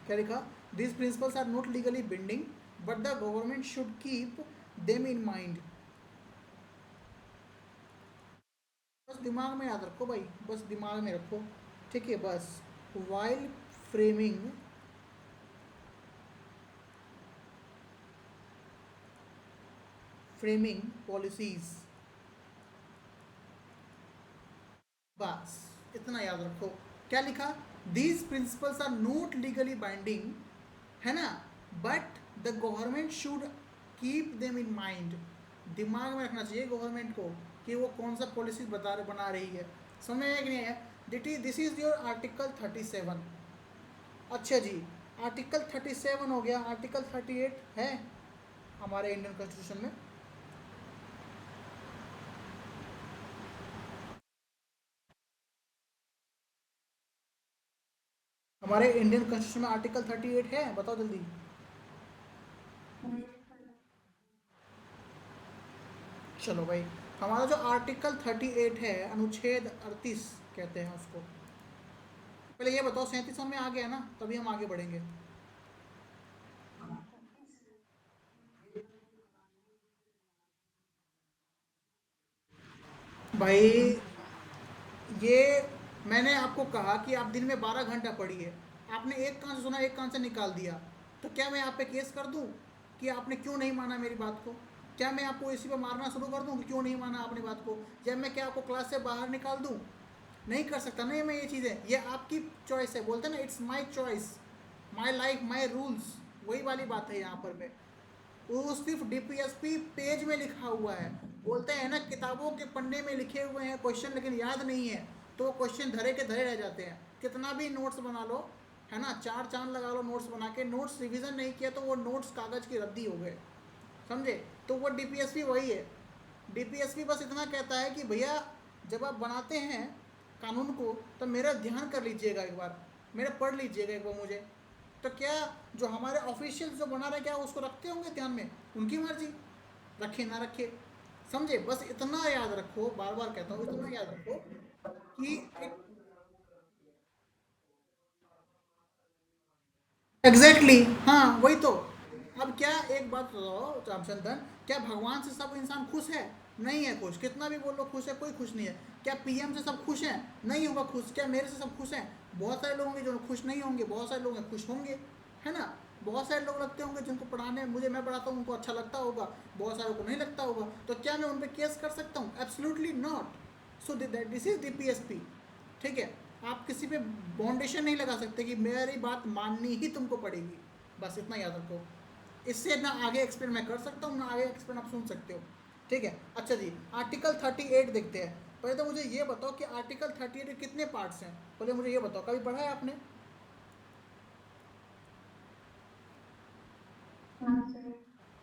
क्या लिखा? These principles are not legally binding but the government should keep them in mind। बस दिमाग में याद रखो भाई, बस दिमाग में रखो। ठीक है, बस while framing policies, बस इतना याद रखो। क्या लिखा? These principles are not legally binding, है ना, but the government should keep them in mind. दिमाग में रखना चाहिए गवर्नमेंट को कि वो कौन सा पॉलिसी बना रही है। समझ में कि नहीं है? This is your article 37। अच्छा जी, आर्टिकल 37 हो गया। आर्टिकल 38 है हमारे इंडियन कॉन्स्टिट्यूशन में। हमारे इंडियन कॉन्स्टिट्यूशन में आर्टिकल 38 है, बताओ जल्दी। चलो भाई, हमारा जो आर्टिकल 38 है, अनुच्छेद 38 कहते हैं उसको। पहले ये बताओ 37 में आ गया ना, तभी हम आगे बढ़ेंगे। भाई ये मैंने आपको कहा कि आप दिन में 12 घंटा पढ़िए, आपने एक कान से सुना एक कान से निकाल दिया, तो क्या मैं आप पे केस कर दूं कि आपने क्यों नहीं माना मेरी बात को? क्या मैं आपको इसी पे मारना शुरू कर दूं कि क्यों नहीं माना आपने बात को? या मैं क्या आपको क्लास से बाहर निकाल दूं? नहीं कर सकता नहीं मैं ये चीज़ें, ये आपकी चॉइस है। बोलते हैं ना, it's my choice, my life my rules. वही वाली बात है यहाँ पर में। वो सिर्फ डीपीएसपी पेज में लिखा हुआ है। बोलते हैं ना, किताबों के पन्ने में लिखे हुए हैं क्वेश्चन, लेकिन याद नहीं है, तो वो क्वेश्चन धरे के धरे रह जाते हैं। कितना भी नोट्स बना लो, है ना, 4 चांद लगा लो नोट्स बना के, नोट्स रिवीजन नहीं किया तो वो नोट्स कागज़ की रद्दी हो गए। समझे? तो वो डीपीएसपी वही है। डीपीएसपी बस इतना कहता है कि भैया जब आप बनाते हैं कानून को तो मेरा ध्यान कर लीजिएगा एक बार, मेरा पढ़ लीजिएगा एक बार मुझे। तो क्या जो हमारे ऑफिशियल्स जो बना रहे क्या उसको रखते होंगे ध्यान में? उनकी मर्जी, रखे ना रखे। समझे? बस इतना याद रखो, बार बार कहता हूँ इतना याद रखो कि एग्जैक्टली exactly, हाँ वही तो। अब क्या एक बात बताओ रामचंदन, क्या भगवान से सब इंसान खुश है? नहीं है खुश। कितना भी बोलो खुश है, कोई खुश नहीं है। क्या पीएम से सब खुश हैं? नहीं होगा खुश। क्या मेरे से सब खुश हैं? बहुत सारे लोग होंगे जो खुश नहीं होंगे, बहुत सारे लोग हैं खुश होंगे, है ना। बहुत सारे लोग लगते होंगे जिनको पढ़ाने मुझे मैं पढ़ाता हूँ उनको अच्छा लगता होगा, बहुत सारों को नहीं लगता होगा। तो क्या मैं उन पर केस कर सकता हूँ? Absolutely not. So this is DPSP. ठीक है, आप किसी पे बाउंडेशन नहीं लगा सकते कि मेरी बात माननी ही तुमको पड़ेगी। बस इतना याद रखो। इससे ना आगे एक्सप्लेन मैं कर सकता हूँ ना आगे एक्सप्लेन आप सुन सकते हो। ठीक है, अच्छा जी, आर्टिकल 38 देखते हैं। पहले तो मुझे ये बताओ कि आर्टिकल 38 के कितने पार्ट्स हैं? पहले मुझे ये बताओ, कभी पढ़ा है आपने?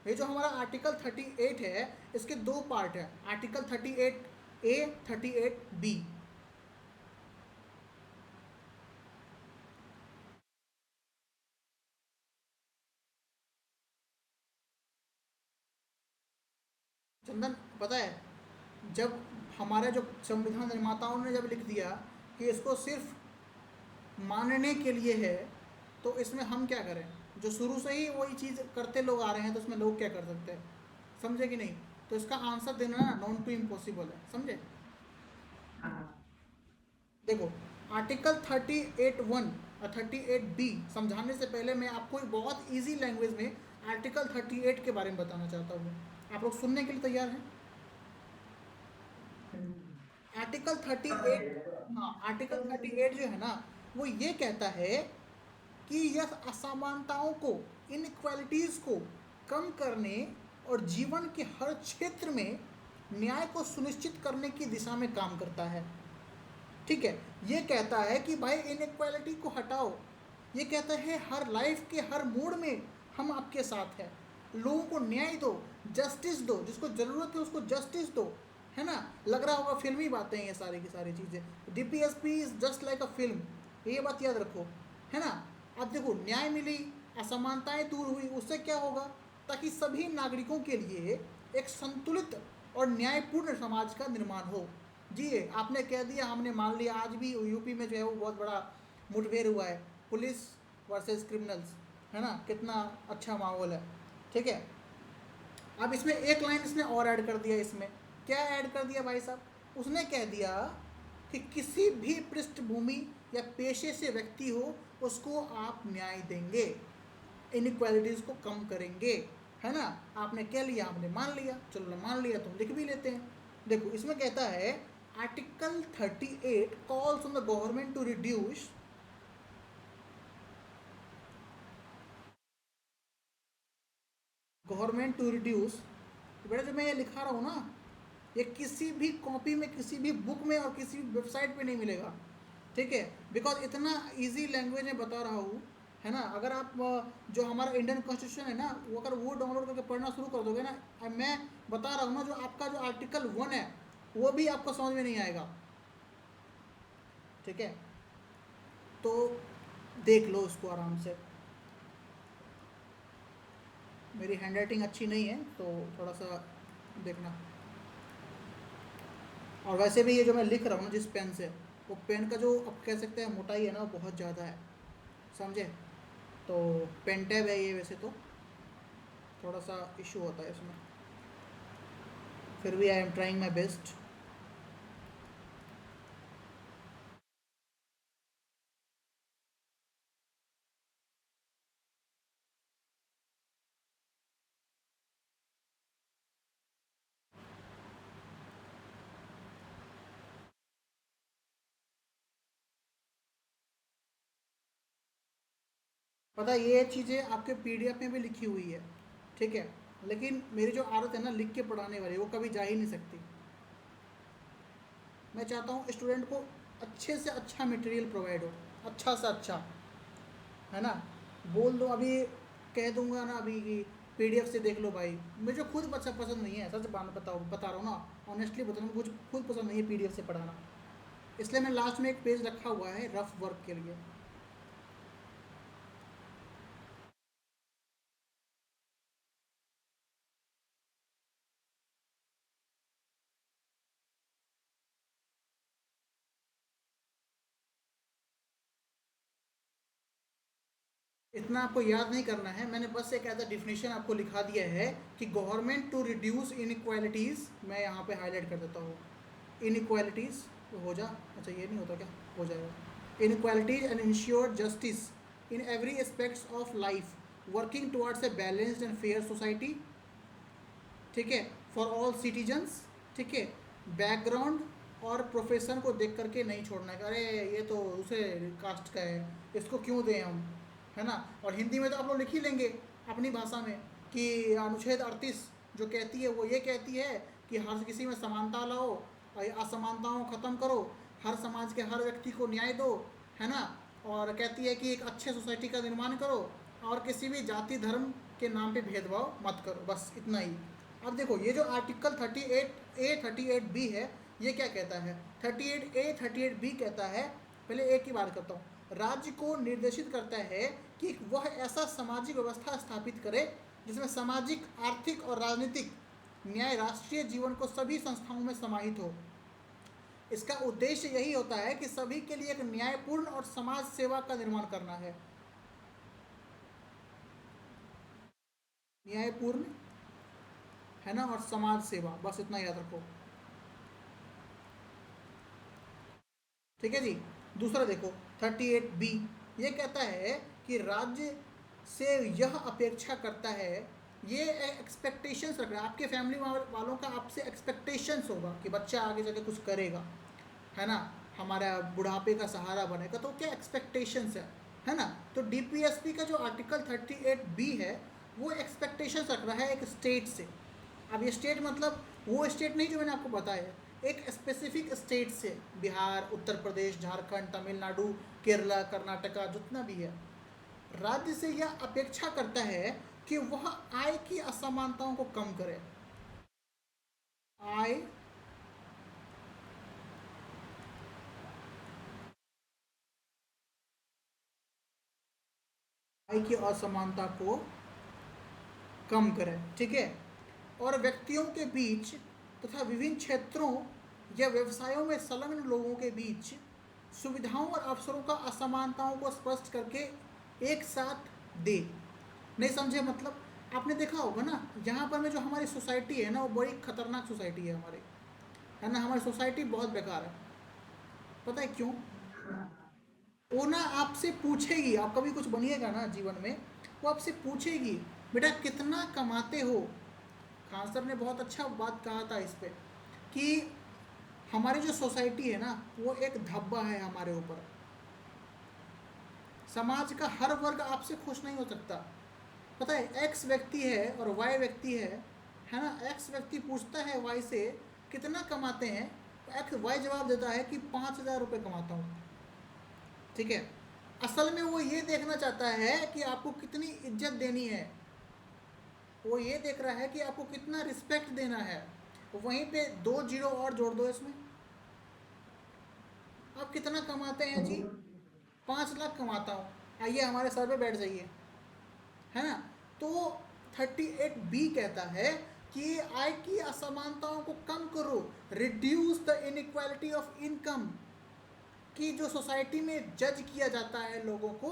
ये जो हमारा आर्टिकल 38 है, इसके दो पार्ट है। Article 38A, 38B। चंदन पता है, जब हमारे जो संविधान निर्माताओं ने जब लिख दिया कि इसको सिर्फ मानने के लिए है, तो इसमें हम क्या करें? जो शुरू से ही वही चीज़ करते लोग आ रहे हैं, तो उसमें लोग क्या कर सकते हैं? समझे कि नहीं? तो इसका आंसर देना ना नॉन टू इम्पॉसिबल है, समझे? देखो, आर्टिकल 38(1) और 38(b) समझाने से पहले मैं आपको एक बहुत इजी लैंग्वेज में आर्टिकल 38 के बारे में बताना चाहता हूँ। आप लोग सुनने के लिए तैयार हैं? आर्टिकल 38, हाँ, आर्टिकल 38 जो है ना, वो ये कहता है कि यह असमानताओं को, इनइक्वालिटीज़ को कम करने और जीवन के हर क्षेत्र में न्याय को सुनिश्चित करने की दिशा में काम करता है। ठीक है, ये कहता है कि भाई इनइक्वालिटी को हटाओ। ये कहता है हर लाइफ के हर मोड़ में हम आपके साथ हैं, लोगों को न्याय दो, जस्टिस दो, जिसको ज़रूरत है उसको जस्टिस दो, है ना? लग रहा होगा फिल्मी बातें हैं ये सारी की सारी चीज़ें। DPSP is just like a film, ये बात याद रखो, है ना? अब देखो, न्याय मिली, असमानताएं दूर हुई, उससे क्या होगा? ताकि सभी नागरिकों के लिए एक संतुलित और न्यायपूर्ण समाज का निर्माण हो। जी, आपने कह दिया, हमने मान लिया। आज भी यूपी में जो है वो बहुत बड़ा मुठभेड़ हुआ है, पुलिस वर्सेस क्रिमिनल्स, है ना? कितना अच्छा माहौल है। ठीक है, अब इसमें एक लाइन इसने और ऐड कर दिया। इसमें क्या ऐड कर दिया भाई साहब? उसने कह दिया कि किसी भी पृष्ठभूमि या पेशे से व्यक्ति हो, उसको आप न्याय देंगे, इनइक्वालिटीज़ को कम करेंगे, है ना? आपने क्या लिया? हमने मान लिया, चलो मान लिया, तुम लिख भी लेते हैं। देखो, इसमें कहता है article 38 calls on the government to reduce बेटा, जो मैं ये लिखा रहा हूँ ना, ये किसी भी कॉपी में, किसी भी बुक में और किसी भी वेबसाइट पे नहीं मिलेगा। ठीक है, बिकॉज इतना इजी लैंग्वेज में बता रहा हूँ, है ना? अगर आप जो हमारा इंडियन कॉन्स्टिट्यूशन है ना, वो अगर वो डाउनलोड करके पढ़ना शुरू कर दोगे ना, मैं बता रहा हूँ ना, जो आपका जो आर्टिकल 1 है वो भी आपको समझ में नहीं आएगा। ठीक है, तो देख लो उसको आराम से। मेरी हैंड राइटिंग अच्छी नहीं है, तो थोड़ा सा देखना। और वैसे भी ये जो मैं लिख रहा हूँ ना जिस पेन से, वो पेन का जो आप कह सकते हैं मोटाई है ना, वो बहुत ज़्यादा है, समझे? तो पेन टैब है ये, वैसे तो थोड़ा सा इशू होता है इसमें, फिर भी I am trying my best. पता है, ये चीज़ें आपके पीडीएफ में भी लिखी हुई है, ठीक है? लेकिन मेरी जो आदत है ना लिख के पढ़ाने वाली, वो कभी जा ही नहीं सकती। मैं चाहता हूँ स्टूडेंट को अच्छे से अच्छा मटेरियल प्रोवाइड हो, अच्छा से अच्छा, है ना? बोल दो अभी, कह दूंगा ना अभी कि पीडीएफ से देख लो भाई, मुझे खुद अच्छा पसंद नहीं है, सच बात बता रहा हूँ ना, ऑनेस्टली बता रहा हूँ, मुझे खुद पसंद नहीं है पीडीएफ से पढ़ाना। इसलिए मैं लास्ट में एक पेज रखा हुआ है रफ वर्क के लिए। इतना आपको याद नहीं करना है, मैंने बस एक ऐसा डिफिनेशन आपको लिखा दिया है कि गवर्नमेंट टू रिड्यूस इनइक्वालिटीज़। मैं यहाँ पे हाईलाइट कर देता हूँ, इनइक्वालिटीज़ हो जा, अच्छा ये नहीं होता क्या? हो जाएगा। Inequalities and ensure justice in every aspects of life, working towards a balanced and fair society. ठीक है, फॉर ऑल सिटीजन्स। ठीक है, बैकग्राउंड और प्रोफेशन को देख करके नहीं छोड़ना है, अरे ये तो दूसरे कास्ट का है, इसको क्यों दें हम, है ना? और हिंदी में तो आप लोग लिख ही लेंगे अपनी भाषा में कि अनुच्छेद 38 जो कहती है वो ये कहती है कि हर किसी में समानता लाओ, असमानताओं को ख़त्म करो, हर समाज के हर व्यक्ति को न्याय दो, है ना? और कहती है कि एक अच्छे सोसाइटी का निर्माण करो, और किसी भी जाति धर्म के नाम पे भेदभाव मत करो, बस इतना ही। अब देखो, ये जो आर्टिकल 38A 38B है, ये क्या कहता है? 38A 38B कहता है, पहले एक की बात करता हूँ, राज्य को निर्देशित करता है कि वह ऐसा सामाजिक व्यवस्था स्थापित करे जिसमें सामाजिक, आर्थिक और राजनीतिक न्याय राष्ट्रीय जीवन को सभी संस्थाओं में समाहित हो। इसका उद्देश्य यही होता है कि सभी के लिए एक न्यायपूर्ण और समाज सेवा का निर्माण करना है। न्यायपूर्ण है ना, और समाज सेवा, बस इतना याद रखो। ठीक है जी। दूसरा देखो 38B, ये कहता है कि राज्य से यह अपेक्षा करता है, ये एक्सपेक्टेशंस रख रहा है, आपके फैमिली वालों का आपसे एक्सपेक्टेशंस होगा कि बच्चा आगे जाके कुछ करेगा, है ना, हमारा बुढ़ापे का सहारा बनेगा, तो क्या एक्सपेक्टेशंस है ना। तो डीपीएसपी का जो आर्टिकल 38B है वो एक्सपेक्टेशंस रख रहा है एक स्टेट से। अब ये स्टेट मतलब वो स्टेट नहीं जो मैंने आपको बताया है, एक स्पेसिफिक स्टेट से, बिहार, उत्तर प्रदेश, झारखंड, तमिलनाडु, केरला, कर्नाटका, जितना भी है, राज्य से यह अपेक्षा करता है कि वह आय की असमानताओं को कम करे। आय की असमानता को कम करे, ठीक है। और व्यक्तियों के बीच तथा विभिन्न क्षेत्रों या व्यवसायों में संलग्न लोगों के बीच सुविधाओं और अवसरों का असमानताओं को स्पष्ट करके एक साथ दे। नहीं समझे मतलब? आपने देखा होगा ना, यहाँ पर में जो हमारी सोसाइटी है ना, वो बड़ी खतरनाक सोसाइटी है हमारी, है ना। हमारी सोसाइटी बहुत बेकार है। पता है क्यों? वो ना आपसे पूछेगी, आप कभी कुछ बनिएगा ना जीवन में, वो आपसे पूछेगी बेटा कितना कमाते हो। खान सर ने बहुत अच्छा बात कहा था इस पे कि हमारी जो सोसाइटी है ना, वो एक धब्बा है हमारे ऊपर। समाज का हर वर्ग आपसे खुश नहीं हो सकता। पता है, एक्स व्यक्ति है और वाई व्यक्ति है ना। एक्स व्यक्ति पूछता है वाई से कितना कमाते हैं, तो एक्स वाई जवाब देता है कि 5,000 रुपये कमाता हूँ। ठीक है, असल में वो ये देखना चाहता है कि आपको कितनी इज्जत देनी है, वो ये देख रहा है कि आपको कितना रिस्पेक्ट देना है। वहीं पे 2 जीरो और जोड़ दो इसमें। आप कितना कमाते हैं जी? 5 लाख कमाता हूँ। आइए हमारे सर पे बैठ जाइए, है ना। तो 38B कहता है कि आय की असमानताओं को कम करो, reduce the inequality of income. कि जो सोसाइटी में जज किया जाता है लोगों को,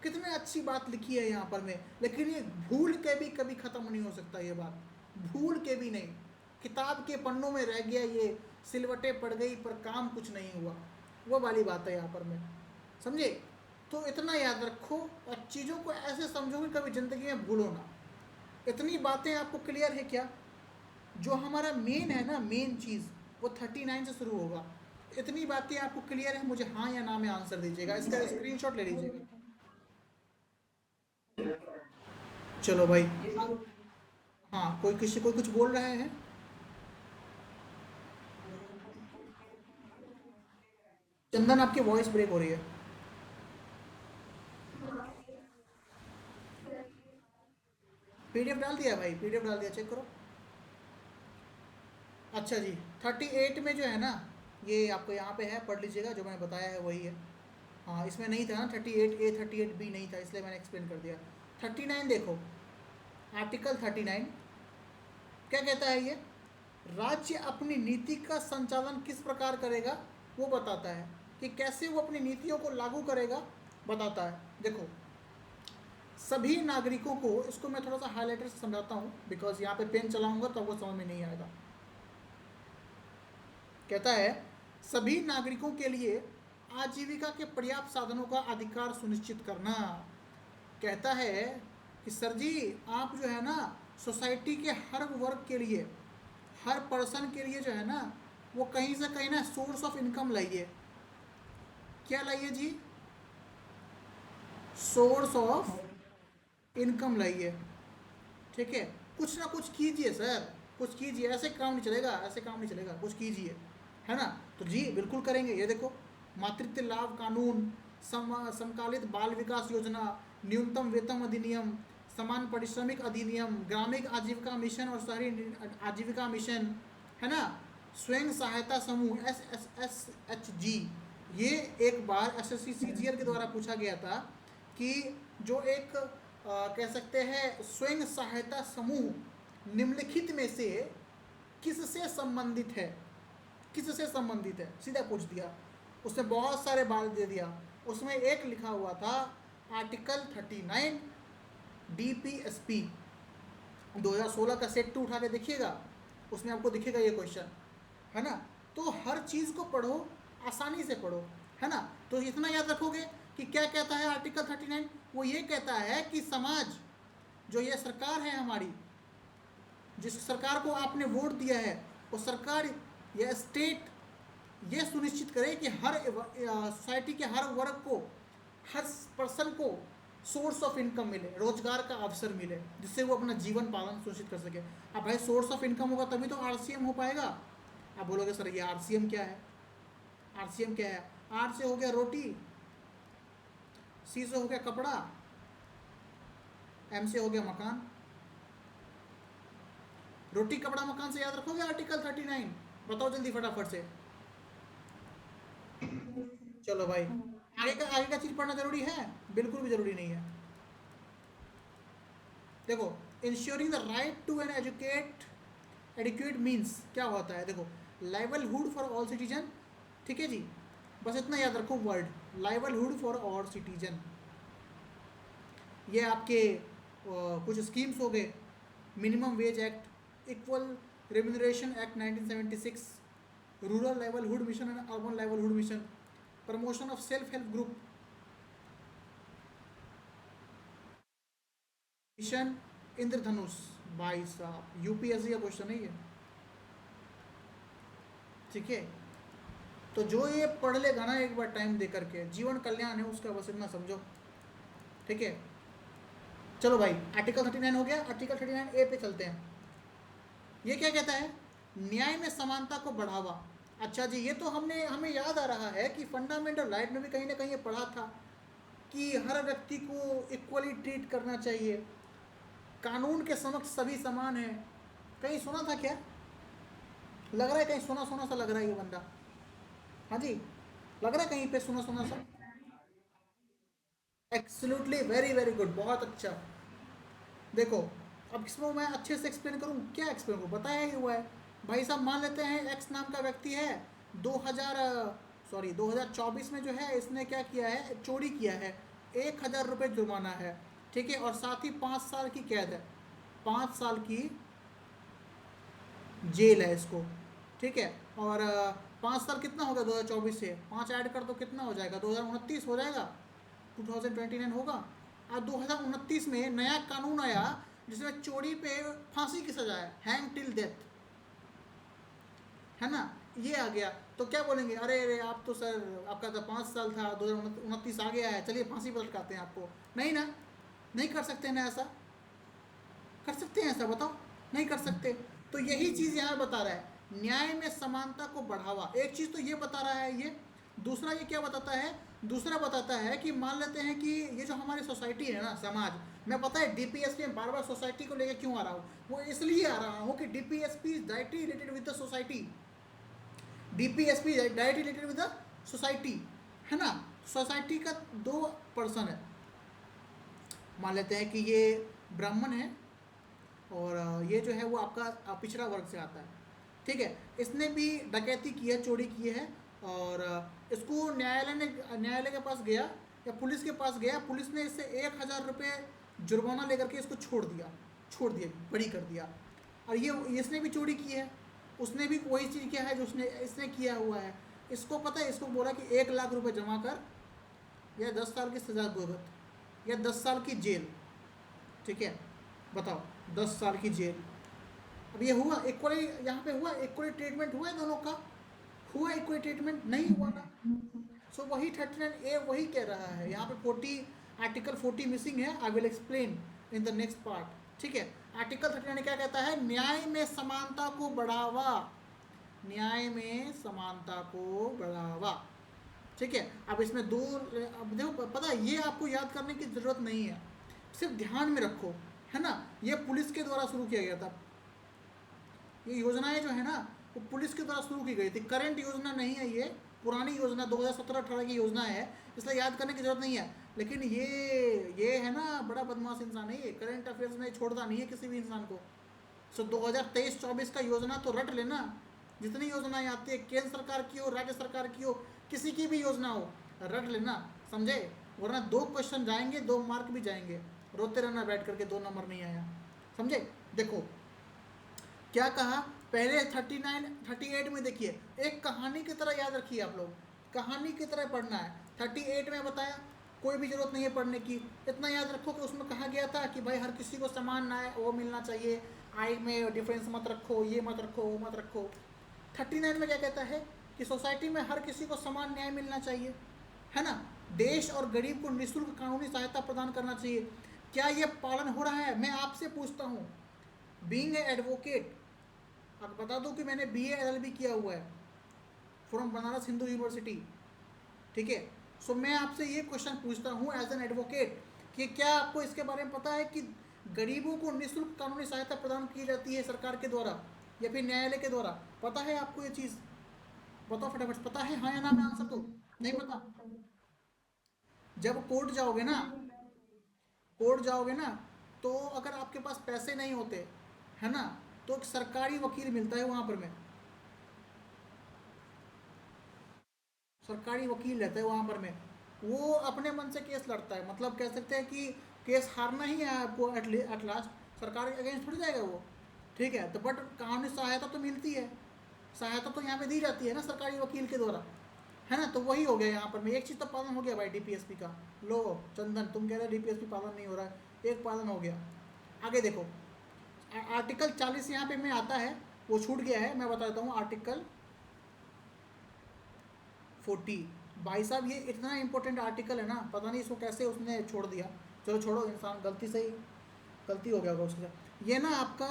कितनी अच्छी बात लिखी है यहाँ पर में, लेकिन ये भूल के भी कभी ख़त्म नहीं हो सकता ये बात, भूल के भी नहीं। किताब के पन्नों में रह गया ये, सिलवटें पड़ गई पर काम कुछ नहीं हुआ, वो वाली बात है यहाँ पर में, समझे। तो इतना याद रखो और चीज़ों को ऐसे समझो कि कभी ज़िंदगी में भूलो ना। इतनी बातें आपको क्लियर है क्या? जो हमारा मेन है ना, मेन चीज़, वो 39 से शुरू होगा। इतनी बातें आपको क्लियर है? मुझे हाँ या ना में आंसर दीजिएगा, इसका स्क्रीनशॉट ले लीजिएगा। चलो भाई। हाँ, कोई कुछ बोल रहे हैं? चंदन, आपकी वॉइस ब्रेक हो रही है। पीडीएफ डाल दिया भाई, पीडीएफ डाल दिया, चेक करो। अच्छा जी, 38 में जो है ना, ये आपको यहाँ पे है, पढ़ लीजिएगा, जो मैंने बताया है वही है। हाँ, इसमें नहीं था ना 38A 38B नहीं था, इसलिए मैंने एक्सप्लेन कर दिया। 39 देखो, आर्टिकल 39 क्या कहता है ये? राज्य अपनी नीति का संचालन किस प्रकार करेगा वो बताता है, कि कैसे वो अपनी नीतियों को लागू करेगा बताता है। देखो, सभी नागरिकों को, इसको मैं थोड़ा सा हाईलाइटर से समझाता हूँ, बिकॉज यहाँ पे पेन चलाऊंगा तो वो समझ में नहीं आएगा। कहता है सभी नागरिकों के लिए आजीविका के पर्याप्त साधनों का अधिकार सुनिश्चित करना। कहता है कि सर जी, आप जो है ना, सोसाइटी के हर वर्ग के लिए, हर पर्सन के लिए जो है ना, वो कहीं से कहीं ना सोर्स ऑफ इनकम लाइए। क्या लाइए जी? सोर्स ऑफ इनकम लाइए। ठीक है, कुछ ना कुछ कीजिए सर, कुछ कीजिए, ऐसे काम नहीं चलेगा, ऐसे काम नहीं चलेगा, कुछ कीजिए, है ना। तो जी बिल्कुल करेंगे। ये देखो, मातृत्व लाभ कानून, समकालित बाल विकास योजना, न्यूनतम वेतन अधिनियम, समान पारिश्रमिक अधिनियम, ग्रामीण आजीविका मिशन और शहरी आजीविका मिशन, है ना। स्वयं सहायता समूह SSSHG, ये एक बार SSC CGL के द्वारा पूछा गया था कि जो एक कह सकते हैं स्वयं सहायता समूह निम्नलिखित में से किससे संबंधित है। किससे संबंधित है, सीधा पूछ दिया। उसने बहुत सारे बाल दे दिया, उसमें एक लिखा हुआ था आर्टिकल 39 DPSP 2016 का सेट 2 उठा के देखिएगा, उसमें आपको दिखेगा ये क्वेश्चन, है ना। तो हर चीज़ को पढ़ो, आसानी से पढ़ो, है ना। तो इतना याद रखोगे कि क्या कहता है आर्टिकल 39, वो ये कहता है कि समाज, जो ये सरकार है हमारी, जिस सरकार को आपने वोट दिया है, वो सरकार या स्टेट ये सुनिश्चित करे कि हर सोसाइटी के हर वर्ग को, हर पर्सन को सोर्स ऑफ इनकम मिले, रोजगार का अवसर मिले, जिससे वो अपना जीवन पालन सुनिश्चित कर सके। अब भाई सोर्स ऑफ इनकम होगा तभी तो RCM हो पाएगा। आप बोलोगे सर ये RCM क्या है, RCM क्या है? R से हो गया रोटी, C से हो गया कपड़ा, M से हो गया मकान। रोटी कपड़ा मकान से याद रखोगे आर्टिकल 39? बताओ जल्दी फटाफट से। चलो भाई, आगे का चीज पढ़ना जरूरी है? बिल्कुल भी जरूरी नहीं है। देखो, ensuring the right to an educate means क्या होता है, देखो, लाइवलीहुड फॉर ऑल सिटीजन, ठीक है जी, बस इतना याद रखो word, livelihood for all citizen. ये आपके कुछ स्कीम्स हो गए, minimum wage act, equal remuneration act 1976, rural livelihood mission and urban livelihood mission, promotion of self help group, mission Indradhanush. भाई साहब UPSC का क्वेश्चन है ये, ठीक है। तो जो ये पढ़ लेगा ना एक बार टाइम दे करके, जीवन कल्याण है उसका, बस इतना समझो, ठीक है। चलो भाई, आर्टिकल 39 हो गया, आर्टिकल 39A पे चलते हैं। ये क्या कहता है? न्याय में समानता को बढ़ावा। अच्छा जी, ये तो हमें याद आ रहा है कि फंडामेंटल राइट में भी कहीं ना कहीं ये पढ़ा था कि हर व्यक्ति को इक्वली ट्रीट करना चाहिए, कानून के समक्ष सभी समान हैं। कहीं सुना था क्या? लग रहा है कहीं सुना सुना सा लग रहा है ये बंदा। हाँ जी, लग रहा है कहीं पे सुना सुना सा। एब्सोल्युटली, वेरी वेरी गुड, बहुत अच्छा। देखो, अब इसमें मैं अच्छे से एक्सप्लेन करूँ, क्या एक्सप्लेन करूँ, बताया ही हुआ है भाई साहब। मान लेते हैं एक्स नाम का व्यक्ति है, 2024 में जो है इसने क्या किया है, चोरी किया है, 1000 रुपये जुर्माना है, ठीक है, और साथ ही 5 साल की कैद है, 5 साल की जेल है इसको, ठीक है। और 5 साल कितना होगा 2024 से, 5 ऐड कर दो कितना हो जाएगा, 2029 हो जाएगा, 2029 होगा। और 2029 में नया कानून आया जिसमें चोरी पे फांसी की सजा है, हैंग टिल डेथ, है ना, ये आ गया। तो क्या बोलेंगे, अरे अरे आप तो सर आपका तो 5 साल था, 2029 आ गया है, चलिए फांसी पर लटकाते हैं आपको। नहीं ना, नहीं कर सकते ना ऐसा, कर सकते हैं ऐसा, बताओ? नहीं कर सकते। तो यही चीज़ यहाँ बता रहा है, न्याय में समानता को बढ़ावा। एक चीज़ तो ये बता रहा है ये, दूसरा ये क्या बताता है, दूसरा बताता है कि मान लेते हैं कि ये जो हमारी सोसाइटी है ना, समाज, मैं पता है DPSP में बार बार सोसाइटी को लेकर क्यों आ रहा हूँ, वो इसलिए आ रहा हूँ कि DPSP is directly related with the society, DPSP directly related with the society, है ना। सोसाइटी का 2 पर्सन है, मान लेते हैं कि ये ब्राह्मण है और ये जो है वो आपका पिछड़ा वर्ग से आता है, ठीक है। इसने भी डकैती की है, चोरी की है, और इसको न्यायालय के पास गया या पुलिस के पास गया, पुलिस ने इससे 1000 रुपये जुर्माना लेकर के इसको छोड़ दिया, बरी कर दिया। और ये इसने भी चोरी की है, उसने भी वही चीज़ किया है जो इसने किया हुआ है। इसको पता है, इसको बोला कि 1 लाख रुपये जमा कर या 10 साल की सजा भुगत या 10 साल की जेल, ठीक है। बताओ, 10 साल की जेल। अब ये हुआ इक्वली, यहाँ पे हुआ इक्वली ट्रीटमेंट हुआ है दोनों का, हुआ इक्वली ट्रीटमेंट? नहीं हुआ ना। सो वही 39A वही कह रहा है यहाँ पे। आर्टिकल 40 मिसिंग है, I will explain in the next part, ठीक है। आर्टिकल 39 क्या कहता है, न्याय में समानता को बढ़ावा, न्याय में समानता को बढ़ावा, ठीक है। अब इसमें अब देखो, पता है ये आपको याद करने की ज़रूरत नहीं है, सिर्फ ध्यान में रखो, है ना। ये पुलिस के द्वारा शुरू किया गया था, ये योजनाएं जो है ना वो पुलिस के द्वारा शुरू की गई थी, करंट योजना नहीं है ये, पुरानी योजना 2017-18 की योजना है, इसलिए याद करने की जरूरत नहीं है। लेकिन ये है ना, बड़ा बदमाश इंसान है ये, करंट अफेयर्स में छोड़ता नहीं है किसी भी इंसान को। सो 2023-24 का योजना तो रट लेना, जितनी योजनाएं आती है, केंद्र सरकार की हो, राज्य सरकार की हो, किसी की भी योजना हो, रट लेना, समझे, वरना 2 क्वेश्चन जाएंगे, 2 मार्क भी जाएंगे, रोते रहना बैठ करके 2 नंबर नहीं आया, समझे। देखो क्या कहा, पहले 39 38 में देखिए, एक कहानी की तरह याद रखिए आप लोग, कहानी की तरह पढ़ना है। 38 में बताया, कोई भी जरूरत नहीं है पढ़ने की, इतना याद रखो कि उसमें कहा गया था कि भाई हर किसी को समान न्याय वो मिलना चाहिए, आय में डिफरेंस मत रखो, ये मत रखो, वो मत रखो। 39 में क्या कहता है कि सोसाइटी में हर किसी को समान न्याय मिलना चाहिए, है ना, देश और गरीब को निःशुल्क कानूनी सहायता प्रदान करना चाहिए। क्या ये पालन हो रहा है? मैं आपसे पूछता हूँ, बीइंग ए एडवोकेट, अब बता दूं कि मैंने BA LLB किया हुआ है फ्रॉम बनारस हिंदू यूनिवर्सिटी, ठीक है। सो मैं आपसे ये क्वेश्चन पूछता हूँ एज एन एडवोकेट कि क्या आपको इसके बारे में पता है कि गरीबों को निःशुल्क कानूनी सहायता प्रदान की जाती है सरकार के द्वारा या फिर न्यायालय के द्वारा? पता है आपको ये चीज़? बताओ फटाफट, पता है हाँ या ना में आंसर दो। नहीं पता? जब कोर्ट जाओगे ना, कोर्ट जाओगे ना, तो अगर आपके पास पैसे नहीं होते, है ना, तो एक सरकारी वकील मिलता है वहाँ पर, में सरकारी वकील रहता है वहाँ पर, में वो अपने मन से केस लड़ता है, मतलब कह सकते हैं कि केस हारना ही है आपको एट लास्ट, सरकार के अगेंस्ट थोड़ी जाएगा वो, ठीक है। तो बट कानूनी सहायता तो मिलती है, सहायता तो यहाँ पे दी जाती है ना सरकारी वकील के द्वारा, है ना। तो वही हो गया यहाँ पर, में एक चीज़ तो पालन हो गया भाई DPSP का। लो चंदन, तुम कह रहे DPSP पालन नहीं हो रहा है, एक पालन हो गया। आगे देखो, आर्टिकल 40 यहाँ पे में आता है, वो छूट गया है, मैं बता देता हूँ। आर्टिकल 40, भाई साहब ये इतना इंपॉर्टेंट आर्टिकल है ना, पता नहीं इसको कैसे उसने छोड़ दिया। चलो छोड़ो, इंसान गलती से ही गलती हो गया होगा उसके साथ। ये ना आपका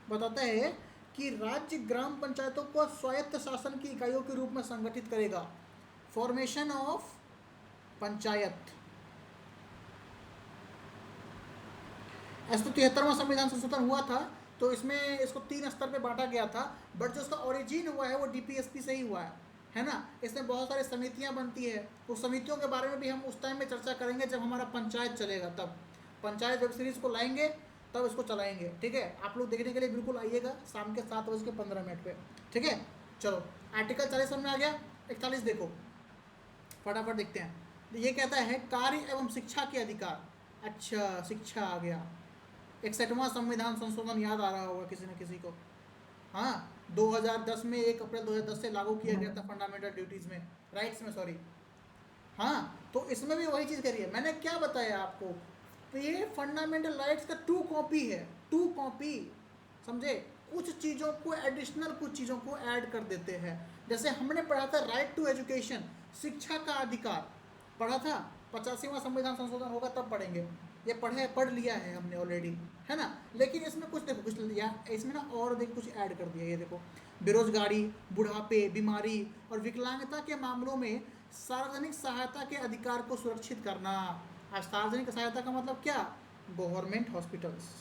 बताता है कि राज्य ग्राम पंचायतों को स्वायत्त शासन की इकाइयों के रूप में संगठित करेगा, फॉर्मेशन ऑफ पंचायत। ऐसा तो 73वां संविधान संशोधन हुआ था, तो इसमें इसको 3 स्तर पे बांटा गया था, बट जो उसका ओरिजिन हुआ है वो DPSP से ही हुआ है ना। इसमें बहुत सारी समितियां बनती है, उस समितियों के बारे में भी हम उस टाइम में चर्चा करेंगे जब हमारा पंचायत चलेगा, तब पंचायत वेब सीरीज़ को लाएंगे तब इसको चलाएंगे, ठीक है। आप लोग देखने के लिए बिल्कुल आइएगा शाम के 7:15 पे, ठीक है। चलो आर्टिकल 40 में आ गया। 41 देखो, फटाफट देखते हैं। ये कहता है कार्य एवं शिक्षा के अधिकार। अच्छा, शिक्षा आ गया। 61वां संविधान संशोधन याद आ रहा होगा किसी न किसी को, हाँ, 2010 में 1 अप्रैल 2010 से लागू किया गया था फंडामेंटल ड्यूटीज़ में, राइट्स में, सॉरी। हाँ, तो इसमें भी वही चीज़ करी है, मैंने क्या बताया आपको, तो ये फंडामेंटल राइट्स का 2 कॉपी है, 2 कॉपी, समझे। कुछ चीज़ों को एडिशनल, कुछ चीज़ों को ऐड कर देते हैं। जैसे हमने पढ़ा था राइट टू एजुकेशन, शिक्षा का अधिकार पढ़ा था, 85वां संविधान संशोधन होगा तब पढ़ेंगे, ये पढ़ लिया है हमने ऑलरेडी, है ना। लेकिन इसमें कुछ देखो, कुछ या इसमें ना और देखो कुछ ऐड कर दिया। ये देखो, बेरोजगारी, बुढ़ापे, बीमारी और विकलांगता के मामलों में सार्वजनिक सहायता के अधिकार को सुरक्षित करना। आज सार्वजनिक सहायता का मतलब क्या? Government hospitals.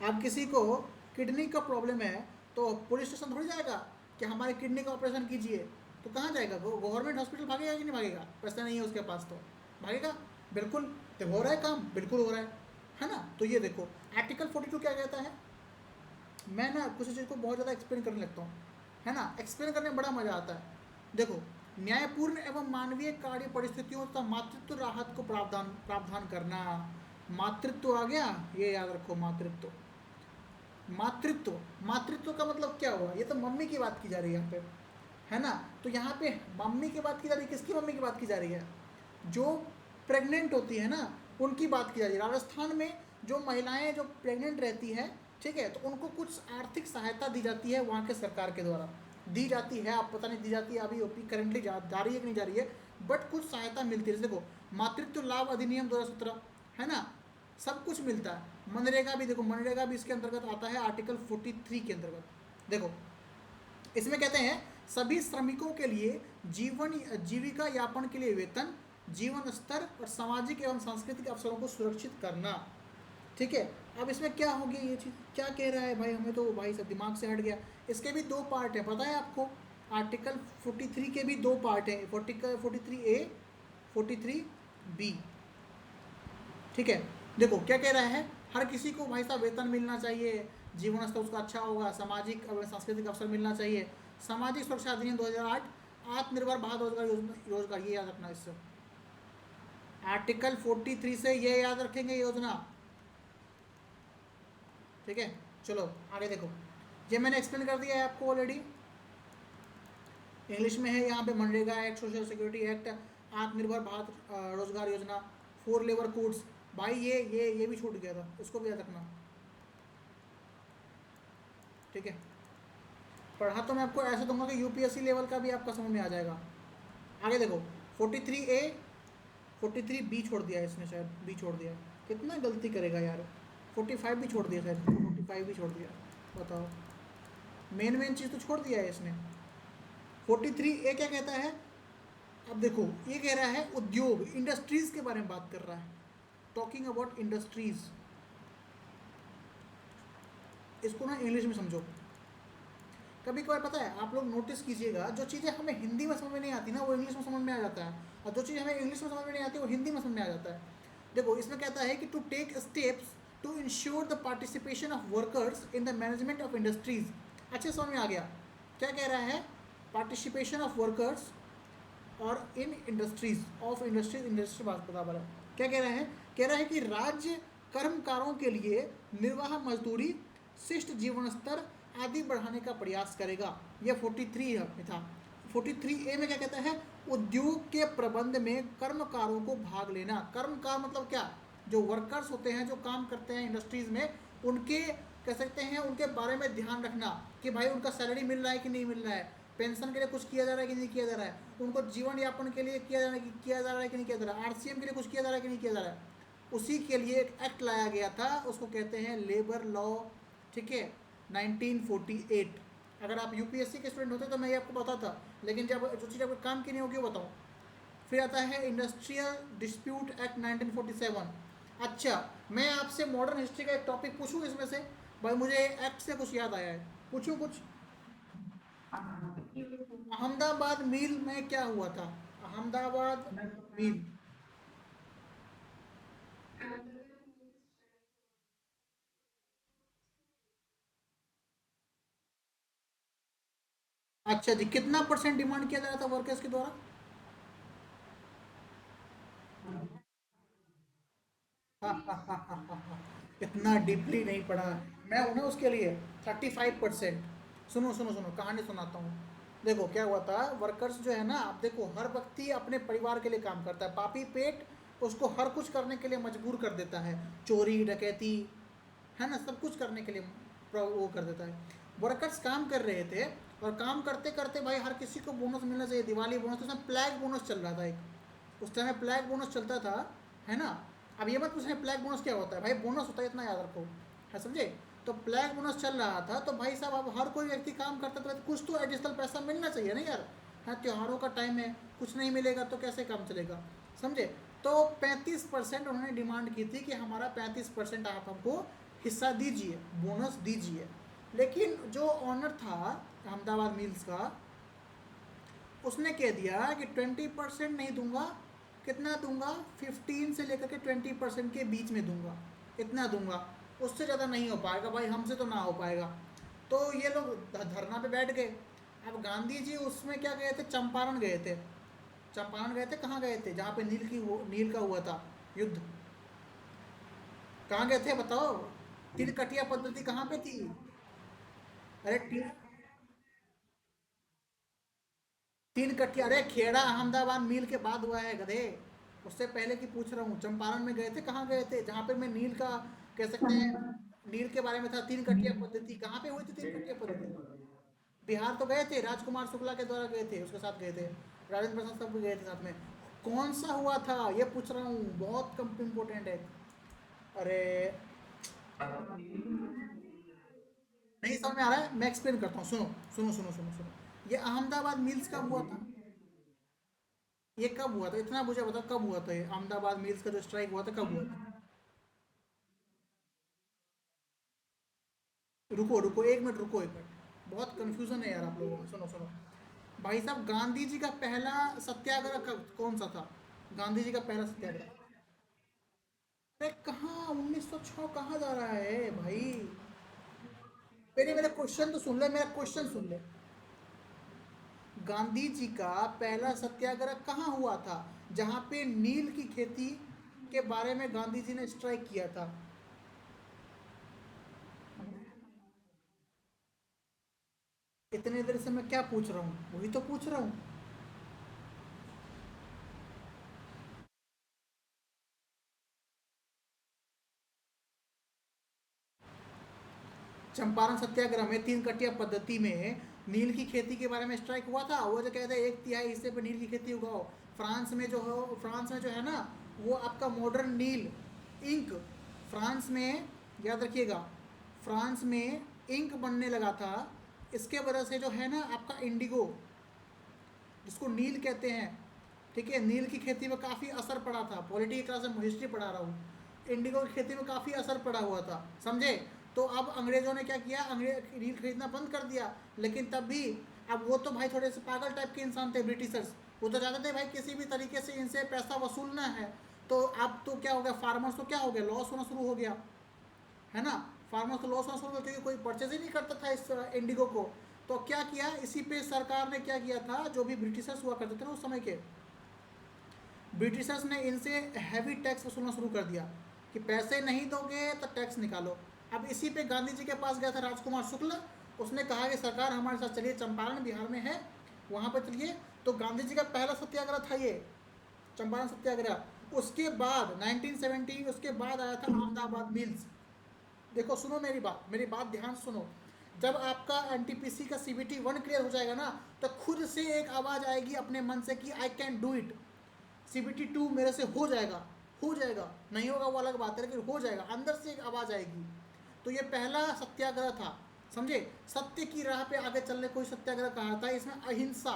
अब किसी को किडनी का प्रॉब्लम है तो पुलिस स्टेशन थोड़ी जाएगा कि हमारे किडनी का ऑपरेशन कीजिए, तो कहाँ जाएगा? गवर्नमेंट हॉस्पिटल भागेगा कि नहीं भागेगा? पैसा नहीं है उसके पास तो भागेगा, बिल्कुल। तो हो रहा है काम, बिल्कुल हो रहा है ना। तो ये देखो आर्टिकल 42 क्या कहता है। मैं ना किसी चीज़ को बहुत ज़्यादा एक्सप्लेन करने लगता हूँ, है ना, एक्सप्लेन करने में बड़ा मज़ा आता है। देखो, न्यायपूर्ण एवं मानवीय कार्य परिस्थितियों तथा मातृत्व राहत को प्रावधान करना। मातृत्व आ गया, ये याद रखो, मातृत्व। मातृत्व, मातृत्व का मतलब क्या हुआ? ये तो मम्मी की बात की जा रही है यहाँ पे, है ना। तो यहाँ पे मम्मी की बात की जा रही है, किसकी मम्मी की बात की जा रही है? जो प्रेग्नेंट होती है ना, उनकी बात की जा रही है। राजस्थान में जो महिलाएं जो प्रेग्नेंट रहती हैं, ठीक है, तो उनको कुछ आर्थिक सहायता दी जाती है वहाँ के सरकार के द्वारा, दी जाती है। आप पता नहीं दी जाती है अभी ओपी करेंटली जा रही है कि नहीं जा रही है, बट कुछ सहायता मिलती है। देखो, मातृत्व लाभ अधिनियम 2017, है ना, सब कुछ मिलता है। मनरेगा भी देखो, मनरेगा भी इसके अंतर्गत आता है, आर्टिकल 43 के अंतर्गत। देखो इसमें कहते हैं सभी श्रमिकों के लिए जीविका यापन के लिए वेतन, जीवन स्तर और सामाजिक एवं सांस्कृतिक अवसरों को सुरक्षित करना, ठीक है। अब इसमें क्या हो गया, ये चीज़ क्या कह रहा है भाई, हमें तो भाई सब दिमाग से हट गया। इसके भी 2 पार्ट हैं, पता है आपको। आर्टिकल 43 के भी 2 पार्ट हैं, 43A, 43B, ठीक है। देखो क्या कह रहा है, हर किसी को भाई साहब वेतन मिलना चाहिए, जीवन स्तर उसका अच्छा होगा, सामाजिक और सांस्कृतिक अवसर मिलना चाहिए। सामाजिक सुरक्षा अधिनियम 2008, आत्मनिर्भर भारत रोजगार योजना, रोजगार ये याद रखना इससे। आर्टिकल 43 से ये याद रखेंगे योजना, ठीक है। चलो आगे देखो, ये मैंने एक्सप्लेन कर दिया है आपको ऑलरेडी, इंग्लिश में है यहाँ पे। MNREGA act, social security act, आत्मनिर्भर भारत रोजगार योजना, 4 लेबर कोड्स। भाई ये भी छूट गया था, इसको भी याद रखना, ठीक है। पढ़ा तो मैं आपको ऐसे दूंगा कि यूपीएससी लेवल का भी आपका समझ में आ जाएगा। आगे देखो 43A, 43B छोड़ दिया है इसने, शायद बी छोड़ दिया है। कितना गलती करेगा यार, 45 भी छोड़ दिया, शायद 45 भी छोड़ दिया, बताओ। मेन मेन चीज़ तो छोड़ दिया है इसने। 43A क्या कहता है, अब देखो ये कह रहा है उद्योग, इंडस्ट्रीज के बारे में बात कर रहा है, टॉकिंग अबाउट इंडस्ट्रीज। इसको ना इंग्लिश में समझो। कभी कभार पता है, आप लोग नोटिस कीजिएगा, जो चीज़ें हमें हिंदी में समझ में नहीं आती ना, वो इंग्लिश में समझ में आ जाता है, और जो चीज़ हमें इंग्लिश में समझ में नहीं आती वो हिंदी में समझ में आ जाता है। देखो इसमें कहता है कि to take steps to ensure the participation of workers in the management of industries. अच्छे समझ में आ गया क्या कह रहा है, पार्टिसिपेशन ऑफ वर्कर्स और इन इंडस्ट्रीज, ऑफ इंडस्ट्रीज, इंडस्ट्री बात बराबर है। क्या कह रहा है, कह रहा है कि राज्य कर्मकारों के लिए निर्वाह मजदूरी, शिष्ट जीवन स्तर आदि बढ़ाने का प्रयास करेगा। यह 43 में था। 43A में क्या कहता है, उद्योग के प्रबंध में कर्मकारों को भाग लेना। कर्मकार मतलब क्या, जो वर्कर्स होते हैं, जो काम करते हैं इंडस्ट्रीज में, उनके कह सकते हैं उनके बारे में ध्यान रखना कि भाई उनका सैलरी मिल रहा है कि नहीं मिल रहा है, पेंशन के लिए कुछ किया जा रहा है कि नहीं किया जा रहा है, उनको जीवन यापन के लिए किया जा रहा है कि नहीं किया जा रहा है, आरसीएम के लिए कुछ किया जा रहा है कि नहीं किया जा रहा है। उसी के लिए एक एक्ट लाया गया था, उसको कहते हैं लेबर लॉ, ठीक है, 1948। अगर आप यूपीएससी के स्टूडेंट होते तो मैं ये आपको बताता, लेकिन जब जो चीज़ आपको काम की नहीं होगी वो बताऊँ। फिर आता है इंडस्ट्रियल डिस्प्यूट एक्ट 1947। अच्छा, मैं आपसे मॉडर्न हिस्ट्री का एक टॉपिक पूछूं इसमें से, भाई मुझे एक्ट से कुछ याद आया है, पूछूं कुछ। अहमदाबाद मिल में क्या हुआ था, अहमदाबाद मिल। अच्छा जी, कितना परसेंट डिमांड किया जा रहा था वर्कर्स के द्वारा। इतना डीपली नहीं पढ़ा मैं उन्हें उसके लिए। 35%। सुनो सुनो सुनो, कहानी सुनाता हूँ। देखो क्या हुआ था, वर्कर्स जो है ना, आप देखो हर व्यक्ति अपने परिवार के लिए काम करता है, पापी पेट उसको हर कुछ करने के लिए मजबूर कर देता है, चोरी डकैती, है ना, सब कुछ करने के लिए वो कर देता है। वर्कर्स काम कर रहे थे, और काम करते करते भाई हर किसी को बोनस मिलना चाहिए, दिवाली बोनस, तो उसमें प्लैग बोनस चल रहा था एक, उस टाइम में प्लैग बोनस चलता था, है ना। अब ये मत पूछना प्लैग बोनस क्या होता है, भाई बोनस होता है, इतना याद रखो, है समझे। तो प्लैग बोनस चल रहा था, तो भाई साहब अब हर कोई व्यक्ति काम करता था, तो कुछ तो एडिशनल पैसा मिलना चाहिए ना यार। हाँ, त्योहारों का टाइम है, कुछ नहीं मिलेगा तो कैसे काम चलेगा, समझे। तो 35% उन्होंने डिमांड की थी कि हमारा 35% आप हमको हिस्सा दीजिए, बोनस दीजिए। लेकिन जो ऑनर था अहमदाबाद मिल्स का, उसने कह दिया कि 20% नहीं दूंगा, कितना दूंगा, 15 से लेकर के 20% के बीच में दूंगा, इतना दूंगा, उससे ज़्यादा नहीं हो पाएगा भाई, हमसे तो ना हो पाएगा। तो ये लोग धरना पे बैठ गए। अब गांधी जी उसमें क्या गए थे, चंपारण गए थे। चंपारण गए थे, कहाँ गए थे, जहाँ पे नील का हुआ था युद्ध। कहाँ गए थे बताओ, तिलकटिया पद्धति कहाँ पे थी। अरे तीन कटिया, अरे खेड़ा अहमदाबाद मील के बाद हुआ है गधे, उससे पहले की पूछ रहा हूँ। चंपारण में गए थे, कहाँ गए थे, जहाँ पे मैं नील का कह सकते हैं, नील के बारे में था, तीन कटिया पद्धति कहाँ पे हुई थी, तीन कटिया पद्धति। बिहार तो गए थे, राजकुमार शुक्ला के द्वारा गए थे, उसके साथ गए थे, राजेंद्र प्रसाद सब भी गए थे साथ में। कौन सा हुआ था ये पूछ रहा हूँ, बहुत कम इम्पोर्टेंट है। अरे नहीं समझ में आ रहा है, मैं एक्सप्लेन करता हूँ, सुनो सुनो सुनो सुनो सुनो। ये अहमदाबाद मिल्स कब हुआ था, ये कब हुआ था, इतना मुझे बताओ कब हुआ था, ये अहमदाबाद मिल्स का जो स्ट्राइक हुआ था कब हुआ था। रुको रुको एक मिनट, रुको एक मिनट, बहुत कंफ्यूजन है यार आप लोगों में, सुनो सुनो। भाई साहब गांधी जी का पहला सत्याग्रह कौन सा था, गांधी जी का पहला सत्याग्रह। अरे कहाँ, 1906 कहाँ जा रहा है भाई। मेरे मेरा क्वेश्चन तो सुन ले, मेरा क्वेश्चन सुन ले। गांधी जी का पहला सत्याग्रह कहाँ हुआ था, जहां पे नील की खेती के बारे में गांधी जी ने स्ट्राइक किया था? इतने देर से मैं क्या पूछ रहा हूँ, वही तो पूछ रहा हूँ। चंपारण सत्याग्रह में तीन कटिया पद्धति में नील की खेती के बारे में स्ट्राइक हुआ था। वो जो कहते हैं एक तिहाई हिस्से पे नील की खेती उगाओ। फ्रांस में जो है ना, वो आपका मॉडर्न नील इंक, फ्रांस में, याद रखिएगा, फ्रांस में इंक बनने लगा था। इसके वजह से जो है ना आपका इंडिगो, जिसको नील कहते हैं, ठीक है, नील की खेती में काफ़ी असर पड़ा था। पॉलिटी की क्लास में हिस्ट्री पढ़ा रहा हूँ। इंडिगो की खेती में काफ़ी असर पड़ा हुआ था, समझे? तो अब अंग्रेज़ों ने क्या किया, अंग्रेज नील खरीदना बंद कर दिया। लेकिन तब भी, अब वो तो भाई थोड़े से पागल टाइप के इंसान थे ब्रिटिशर्स। वो तो चाहते थे भाई किसी भी तरीके से इनसे पैसा वसूलना है। तो अब तो क्या हो गया, फार्मर्स तो क्या हो गया, लॉस होना शुरू हो गया, है ना? फार्मर्स को लॉस होना शुरू हो गया, क्योंकि कोई परचेज ही नहीं करता था इस इंडिगो को। तो क्या किया, इसी पे सरकार ने क्या किया था, जो भी ब्रिटिशर्स हुआ करते थे ना उस समय के, ब्रिटिशर्स ने इनसे हैवी टैक्स वसूलना शुरू कर दिया कि पैसे नहीं दोगे तो टैक्स निकालो। अब इसी पे गांधी जी के पास गया था राजकुमार शुक्ल। उसने कहा कि सरकार हमारे साथ चलिए, चंपारण बिहार में है, वहाँ पर चलिए। तो गांधी जी का पहला सत्याग्रह था ये, चंपारण सत्याग्रह। उसके बाद 1970, उसके बाद आया था अहमदाबाद मिल्स। देखो सुनो मेरी बात ध्यान से सुनो। जब आपका एनटीपीसी का सीबीटी 1 क्लियर हो जाएगा ना, तो खुद से एक आवाज़ आएगी अपने मन से कि I can do it, CBT 2 मेरे से हो जाएगा। हो जाएगा, नहीं होगा वो अलग बात है, लेकिन हो जाएगा, अंदर से एक आवाज़ आएगी। तो ये पहला सत्याग्रह था, समझे? सत्य की राह पे आगे चलने कोई सत्याग्रह कहा था, इसमें अहिंसा,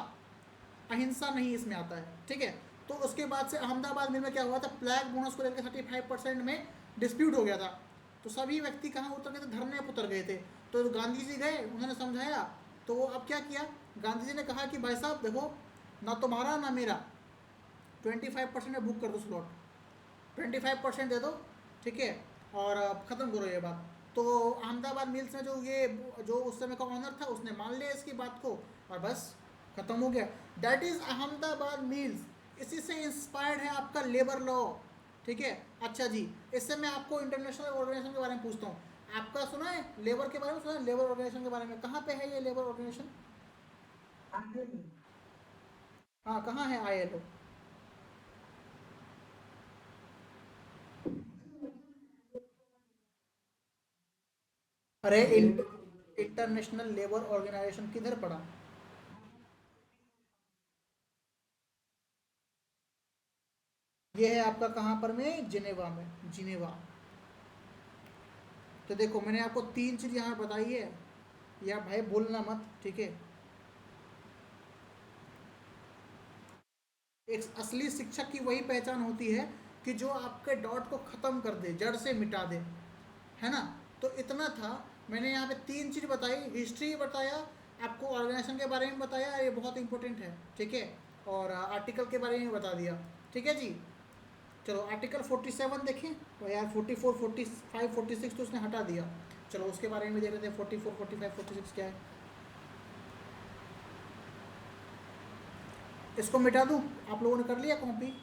अहिंसा नहीं इसमें आता है, ठीक है? तो उसके बाद से अहमदाबाद मिल में क्या हुआ था, फ्लैग बोनस को लेकर 35% में डिस्प्यूट हो गया था। तो सभी व्यक्ति कहाँ उतर गए थे, धरने पर उतर गए थे। तो गांधी जी गए, उन्होंने समझाया। तो वो अब क्या किया, गांधी जी ने कहा कि भाई साहब देखो, ना तुम्हारा ना मेरा, 25% में बुक कर दो स्लॉट, 25% दे दो, ठीक है, और ख़त्म करो ये बात। तो अहमदाबाद मिल्स में जो उस समय का ऑनर था, उसने मान लिया इसकी बात को, और बस ख़त्म हो गया। That is Ahmedabad mills. इसी से इंस्पायर्ड है आपका लेबर लॉ, ठीक है? अच्छा जी, इससे मैं आपको इंटरनेशनल ऑर्गेनाइजेशन के बारे में पूछता हूँ। आपका सुना है लेबर के बारे में, सुना है लेबर ऑर्गेनाइजेशन के बारे में? कहाँ पे है ये लेबर ऑर्गेनाइजेशन? हाँ, कहाँ है ILO? अरे इंटरनेशनल लेबर ऑर्गेनाइजेशन किधर पड़ा? ये है आपका कहाँ पर में, जिनेवा में, जिनेवा। तो देखो मैंने आपको तीन चीज़ यहाँ बताई है, या भाई भूलना मत, ठीक है? एक असली शिक्षक की वही पहचान होती है कि जो आपके डॉट को ख़त्म कर दे, जड़ से मिटा दे, है ना? तो इतना था। मैंने यहाँ पे तीन चीज़ बताई, हिस्ट्री बताया, आपको ऑर्गेनाइजेशन के बारे में बताया, ये बहुत इंपॉर्टेंट है, ठीक है, और आर्टिकल के बारे में बता दिया, ठीक है जी। चलो आर्टिकल 47 देखें। तो यार 44, 45, 46 तो उसने हटा दिया। चलो उसके बारे में देख रहे थे, 44, 45, 46 क्या है। इसको मिटा दूँ? आप लोगों ने कर लिया कॉपी?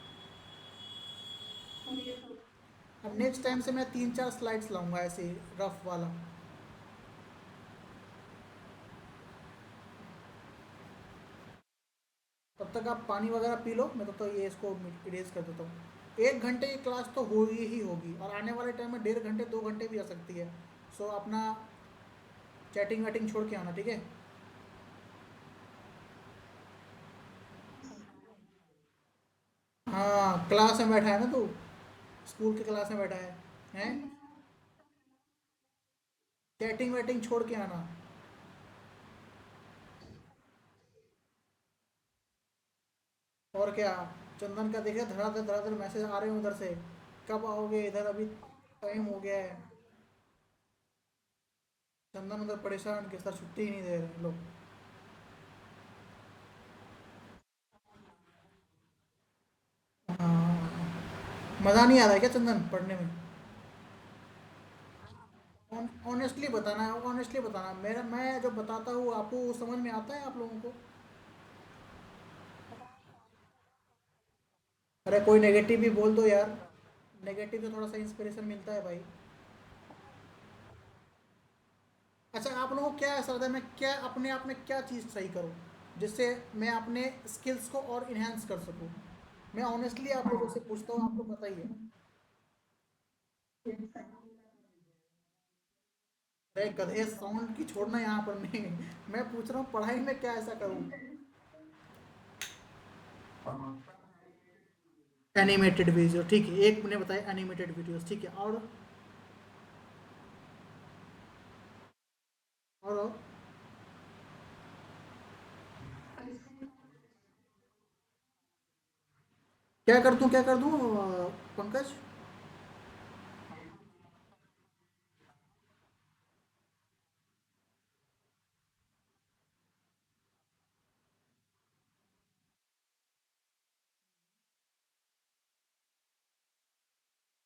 अब नेक्स्ट टाइम से मैं 3-4 स्लाइड्स लाऊंगा ऐसे रफ वाला। तब तक आप पानी वगैरह पी लो, मैं तब तक ये इसको इरेज कर देता हूँ। 1 घंटे की क्लास तो हो ही होगी, और आने वाले टाइम में 1.5 घंटे 2 घंटे भी आ सकती है। सो अपना चैटिंग वैटिंग छोड़ के आना, ठीक है? हाँ, क्लास में बैठा है ना तू, स्कूल की क्लास में बैठा है, हैं? चैटिंग वैटिंग छोड़ के आना। और क्या, चंदन का देखे धड़ाधड़ धड़ाधड़ मैसेज आ रहे हैं उधर से, कब आओगे इधर, अभी टाइम हो गया है। चंदन उधर परेशान के सर, छुट्टी ही नहीं दे रहे लोग। हाँ, मज़ा नहीं आ रहा है क्या चंदन पढ़ने में? ऑनेस्टली बताना, ऑनेस्टली बताना, मेरा मैं जो बताता हूँ आपको वो समझ में आता है आप लोगों को? अरे कोई नेगेटिव भी बोल दो यार, नेगेटिव से थोड़ा सा इंस्पिरेशन मिलता है भाई। अच्छा, आप लोगों को क्या ऐसा लगता है मैं क्या अपने आप में क्या चीज़ सही करूँ जिससे मैं अपने स्किल्स को और इन्हेंस कर सकूँ? मैं ऑनेस्टली आप लोगों से पूछता हूँ, आप लोग बताइए। अरे गधे, साउंड की छोड़ना यहाँ पर नहीं, मैं पूछ रहा हूँ पढ़ाई में क्या ऐसा करूँ। एनिमेटेड वीडियो, ठीक है, एक मैंने बताया एनिमेटेड वीडियोस, ठीक है, और क्या कर दूँ, क्या कर दूँ पंकज?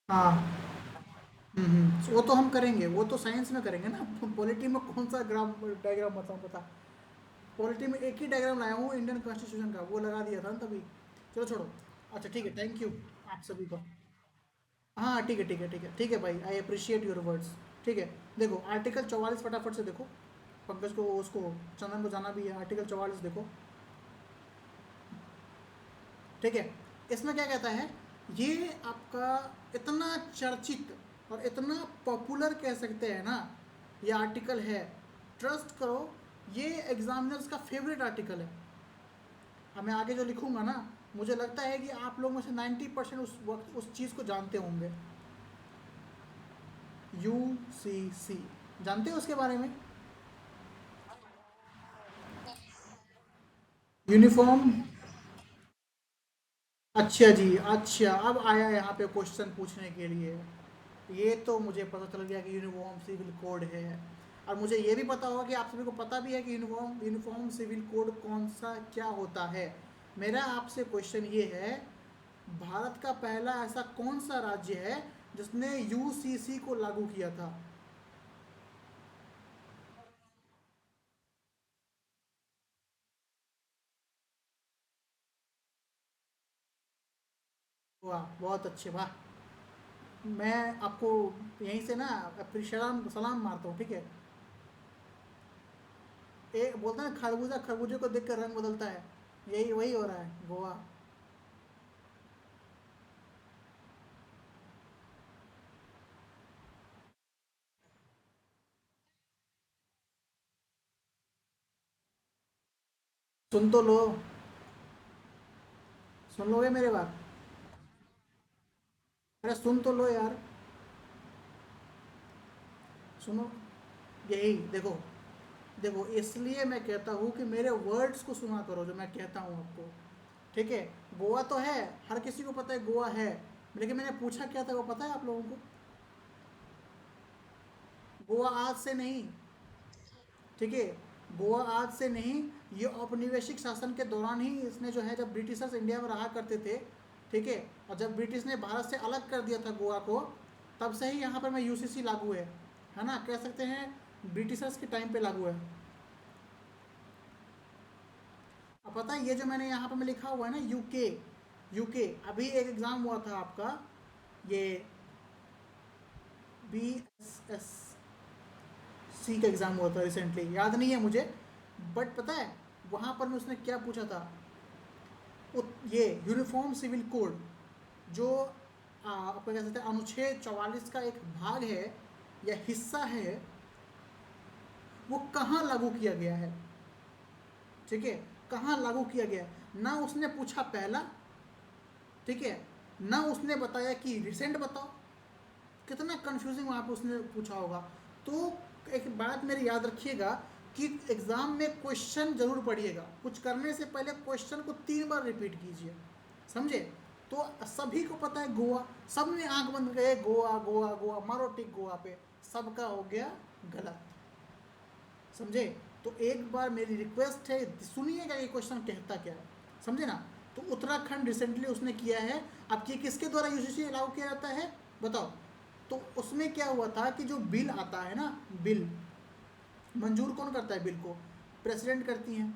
हाँ। वो तो हम करेंगे, वो तो साइंस में करेंगे ना। पॉलिटी में कौन सा ग्राम डायग्राम बताऊँ, पता? पॉलिटी में एक ही डायग्राम लाया हूँ इंडियन कॉन्स्टिट्यूशन का, वो लगा दिया था ना तभी। चलो छोड़ो। अच्छा ठीक है, थैंक यू आप सभी को। हाँ ठीक है, ठीक है, ठीक है, ठीक है भाई, आई अप्रिशिएट योर वर्ड्स। ठीक है, देखो आर्टिकल 44 फटाफट से देखो। पंकज को, उसको, चंदन को जाना भी है, आर्टिकल 44 देखो। ठीक है, इसमें क्या कहता है, ये आपका इतना चर्चित और इतना पॉपुलर कह सकते हैं ना, ये आर्टिकल है, ट्रस्ट करो, ये एग्जामिनर्स का फेवरेट आर्टिकल है। अब मैं आगे जो लिखूंगा ना, मुझे लगता है कि आप लोग में से 90% उस वक्त उस चीज़ को जानते होंगे। यूसीसी, जानते हो उसके बारे में? यूनिफॉर्म। अच्छा जी, अच्छा, अब आया यहाँ पे क्वेश्चन पूछने के लिए। ये तो मुझे पता चल गया कि यूनिफॉर्म सिविल कोड है। और मुझे ये भी पता होगा कि आप सभी को पता भी है कि यूनिफॉर्म यूनिफॉर्म सिविल कोड कौन सा क्या होता है। मेरा आपसे क्वेश्चन ये है, भारत का पहला ऐसा कौन सा राज्य है जिसने यूसीसी को लागू किया था? वाह, बहुत अच्छे, वाह। मैं आपको यहीं से ना सलाम सलाम मारता हूँ, ठीक है। एक बोलते हैं ना, खरबूजा खरबूजे को देख कर रंग बदलता है, यही वही हो रहा है गोवा। सुन तो लो, सुन लोगे मेरे बात? अरे सुन तो लो यार, सुनो, यही देखो, देखो इसलिए मैं कहता हूँ कि मेरे वर्ड्स को सुना करो जो मैं कहता हूँ आपको। ठीक है, गोवा तो है, हर किसी को पता है गोवा है, लेकिन मैंने पूछा क्या था वो पता है आप लोगों को? गोवा आज से नहीं, ठीक है, गोवा आज से नहीं, ये औपनिवेशिक शासन के दौरान ही इसने जो है, जब ब्रिटिशर्स इंडिया में रहा करते थे, ठीक है, और जब ब्रिटिश ने भारत से अलग कर दिया था गोवा को, तब से ही यहाँ पर मैं यूसीसी लागू है ना, कह सकते हैं ब्रिटिशर्स के टाइम पे लागू है। अब पता है ये जो मैंने यहाँ पर मैं लिखा हुआ है ना, यूके, यूके, अभी एक एग्ज़ाम हुआ था आपका, ये BSS सी का एग्ज़ाम हुआ था रिसेंटली, याद नहीं है मुझे, बट पता है वहाँ पर मैं उसने क्या पूछा था, ये यूनिफॉर्म सिविल कोड जो आपका कह सकते हैं अनुच्छेद 44 का एक भाग है या हिस्सा है, वो कहाँ लागू किया गया है? ठीक है, कहाँ लागू किया गया है? ना उसने पूछा पहला, ठीक है, ना उसने बताया कि रिसेंट बताओ, कितना कंफ्यूजिंग वहाँ पे उसने पूछा होगा। तो एक बात मेरी याद रखिएगा कि एग्ज़ाम में क्वेश्चन जरूर पढ़िएगा, कुछ करने से पहले क्वेश्चन को 3 बार रिपीट कीजिए, समझे? तो सभी को पता है गोवा, सब ने आंख बंद गए, गोवा गोवा गोवा, मारो टिक गोवा पे, सबका हो गया गलत, समझे? तो एक बार मेरी रिक्वेस्ट है, सुनिएगा ये क्वेश्चन कहता क्या है, समझे ना? तो उत्तराखंड रिसेंटली उसने किया है। अब ये किसके द्वारा यूजीसी लागू किया जाता है बताओ? तो उसमें क्या हुआ था कि जो बिल आता है ना, बिल मंजूर कौन करता है? बिल को प्रेसिडेंट करती हैं।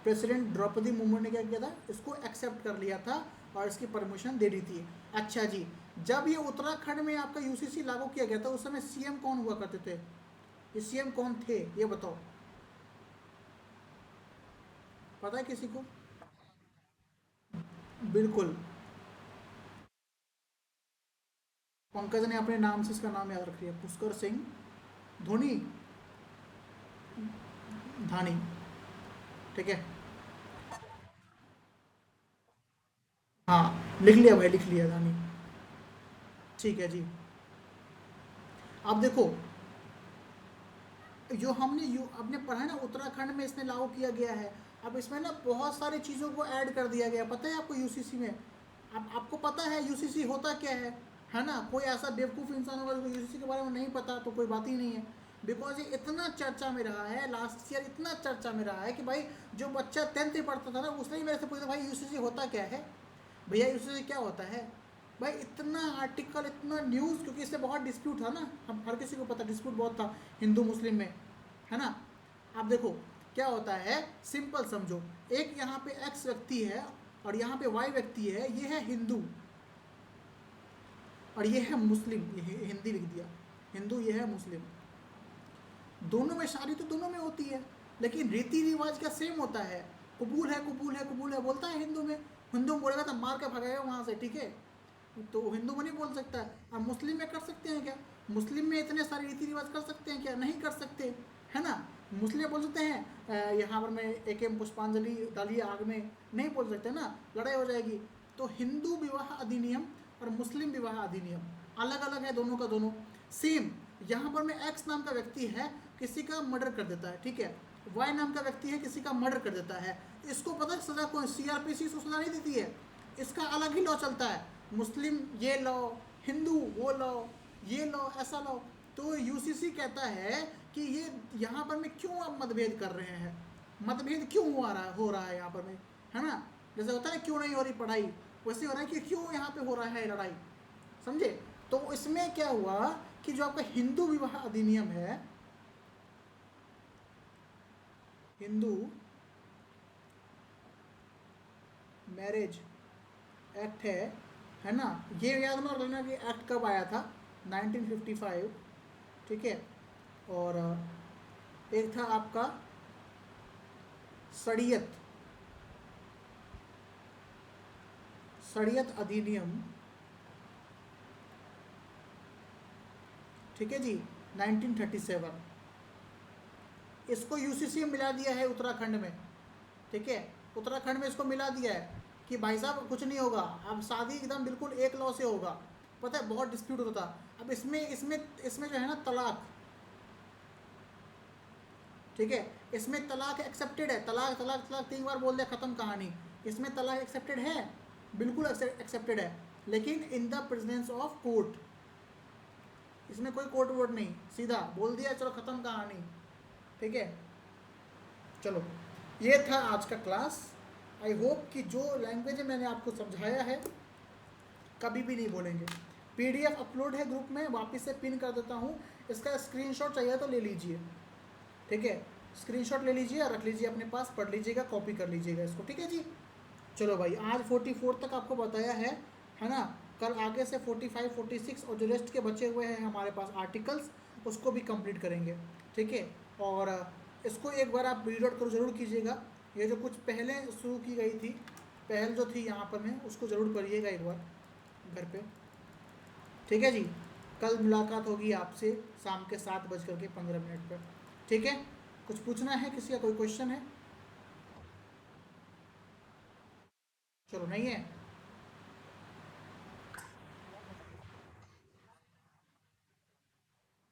प्रेसिडेंट द्रौपदी मुर्मू ने क्या किया था? इसको एक्सेप्ट कर लिया था और इसकी परमिशन दे दी थी। अच्छा जी, जब ये उत्तराखंड में आपका यूसीसी लागू किया गया था उस समय सीएम कौन हुआ करते थे? ये सीएम कौन थे ये बताओ, पता है किसी को? बिल्कुल, पंकज ने अपने नाम से इसका नाम याद रख लिया, पुष्कर सिंह धोनी धानी, ठीक है। हाँ लिख लिया भाई, लिख लिया धानी, ठीक है जी। अब देखो, जो हमने अपने पढ़ा है ना, उत्तराखंड में इसने लागू किया गया है। अब इसमें ना बहुत सारी चीज़ों को ऐड कर दिया गया, पता है आपको यूसीसी में? अब आपको पता है यूसीसी होता क्या है ना? कोई ऐसा बेवकूफ़ इंसान होगा जिसको यूसीसी के बारे में नहीं पता तो कोई बात ही नहीं है। बिकॉज ये इतना चर्चा में रहा है, लास्ट ईयर इतना चर्चा में रहा है कि भाई जो बच्चा 10th में पढ़ता था ना उसने ही मेरे से पूछा भाई यूसीसी होता क्या है, भैया यूसीसी क्या होता है। भाई इतना आर्टिकल, इतना न्यूज़, क्योंकि इससे बहुत डिस्प्यूट था ना, हम हर किसी को पता डिस्प्यूट बहुत था हिंदू मुस्लिम में, है ना। अब देखो क्या होता है, सिंपल समझो, एक यहाँ पे एक्स व्यक्ति है और यहाँ पे वाई व्यक्ति है, ये है हिंदू और ये है मुस्लिम, ये हिंदी लिख दिया, हिंदू ये है मुस्लिम। दोनों में शादी तो दोनों में होती है, लेकिन रीति रिवाज क्या सेम होता है? कबूल है कबूल है कबूल है बोलता है हिंदू में, हिंदू में बोलेगा तो मार के भगाएगा वहाँ से, ठीक है। तो हिंदू में नहीं बोल सकता। अब मुस्लिम में कर सकते हैं क्या? मुस्लिम में इतने सारे रीति रिवाज कर सकते हैं क्या? नहीं कर सकते, है ना। मुस्लिम बोल सकते हैं यहाँ पर मैं AK पुष्पांजलि डालिए आग में, नहीं बोल सकते ना, लड़ाई हो जाएगी। तो हिंदू विवाह अधिनियम और मुस्लिम विवाह अधिनियम अलग अलग है, दोनों का दोनों सेम। यहाँ पर में एक्स नाम का व्यक्ति है, किसी का मर्डर कर देता है, ठीक है। वाई नाम का व्यक्ति है, किसी का मर्डर कर देता है, इसको पता है सजा कौन? CRPC इसको सजा नहीं देती है, इसका अलग ही लॉ चलता है। मुस्लिम ये लॉ, हिंदू वो लॉ, ये लॉ ऐसा लॉ। तो यूसीसी कहता है कि ये यहाँ पर में क्यों आप मतभेद कर रहे हैं, मतभेद क्यों हो रहा है यहाँ पर में, है ना। जैसे होता है क्यों नहीं हो रही पढ़ाई, वैसे हो रहा है कि क्यों यहाँ पे हो रहा है लड़ाई, समझे। तो इसमें क्या हुआ कि जो आपका हिंदू विवाह अधिनियम है, हिंदू मैरिज एक्ट है ना, ये याद ना रखना कि एक्ट कब आया था, 1955, ठीक है। और एक था आपका शरीयत अधिनियम, ठीक है जी, 1937। इसको यूसीसी में मिला दिया है उत्तराखंड में, ठीक है। उत्तराखंड में इसको मिला दिया है कि भाई साहब कुछ नहीं होगा, अब शादी एकदम बिल्कुल एक लॉ से होगा। पता है बहुत डिस्प्यूट होता था। अब इसमें इसमें इसमें जो है ना तलाक, ठीक है, इसमें तलाक एक्सेप्टेड है, तलाक तलाक तलाक 3 बार बोल दिया खत्म कहानी। इसमें तलाक एक्सेप्टेड है, बिल्कुल एक्सेप्टेड है, लेकिन in the presence of court. इसमें कोई कोर्ट वोट नहीं, सीधा बोल दिया चलो खत्म कहानी, ठीक है। चलो ये था आज का क्लास। आई होप कि जो लैंग्वेज मैंने आपको समझाया है कभी भी नहीं भूलेंगे। PDF अपलोड है ग्रुप में, वापस से पिन कर देता हूँ, इसका स्क्रीनशॉट चाहिए तो ले लीजिए, ठीक है। स्क्रीनशॉट ले लीजिए और रख लीजिए अपने पास, पढ़ लीजिएगा, कॉपी कर लीजिएगा इसको, ठीक है जी। चलो भाई आज 44 तक आपको बताया है ना। कल आगे से 45, 46 और जो रेस्ट के बचे हुए हैं हमारे पास आर्टिकल्स, उसको भी कंप्लीट करेंगे, ठीक है। और इसको एक बार आप रीड आउट करो जरूर कीजिएगा। ये जो कुछ पहले शुरू की गई थी, पहल जो थी यहाँ पर में, उसको ज़रूर करिएगा एक बार घर पे, ठीक है जी। कल मुलाकात होगी आपसे शाम के 7:15 पर, ठीक है। कुछ पूछना है किसी का, कोई क्वेश्चन है? चलो नहीं है,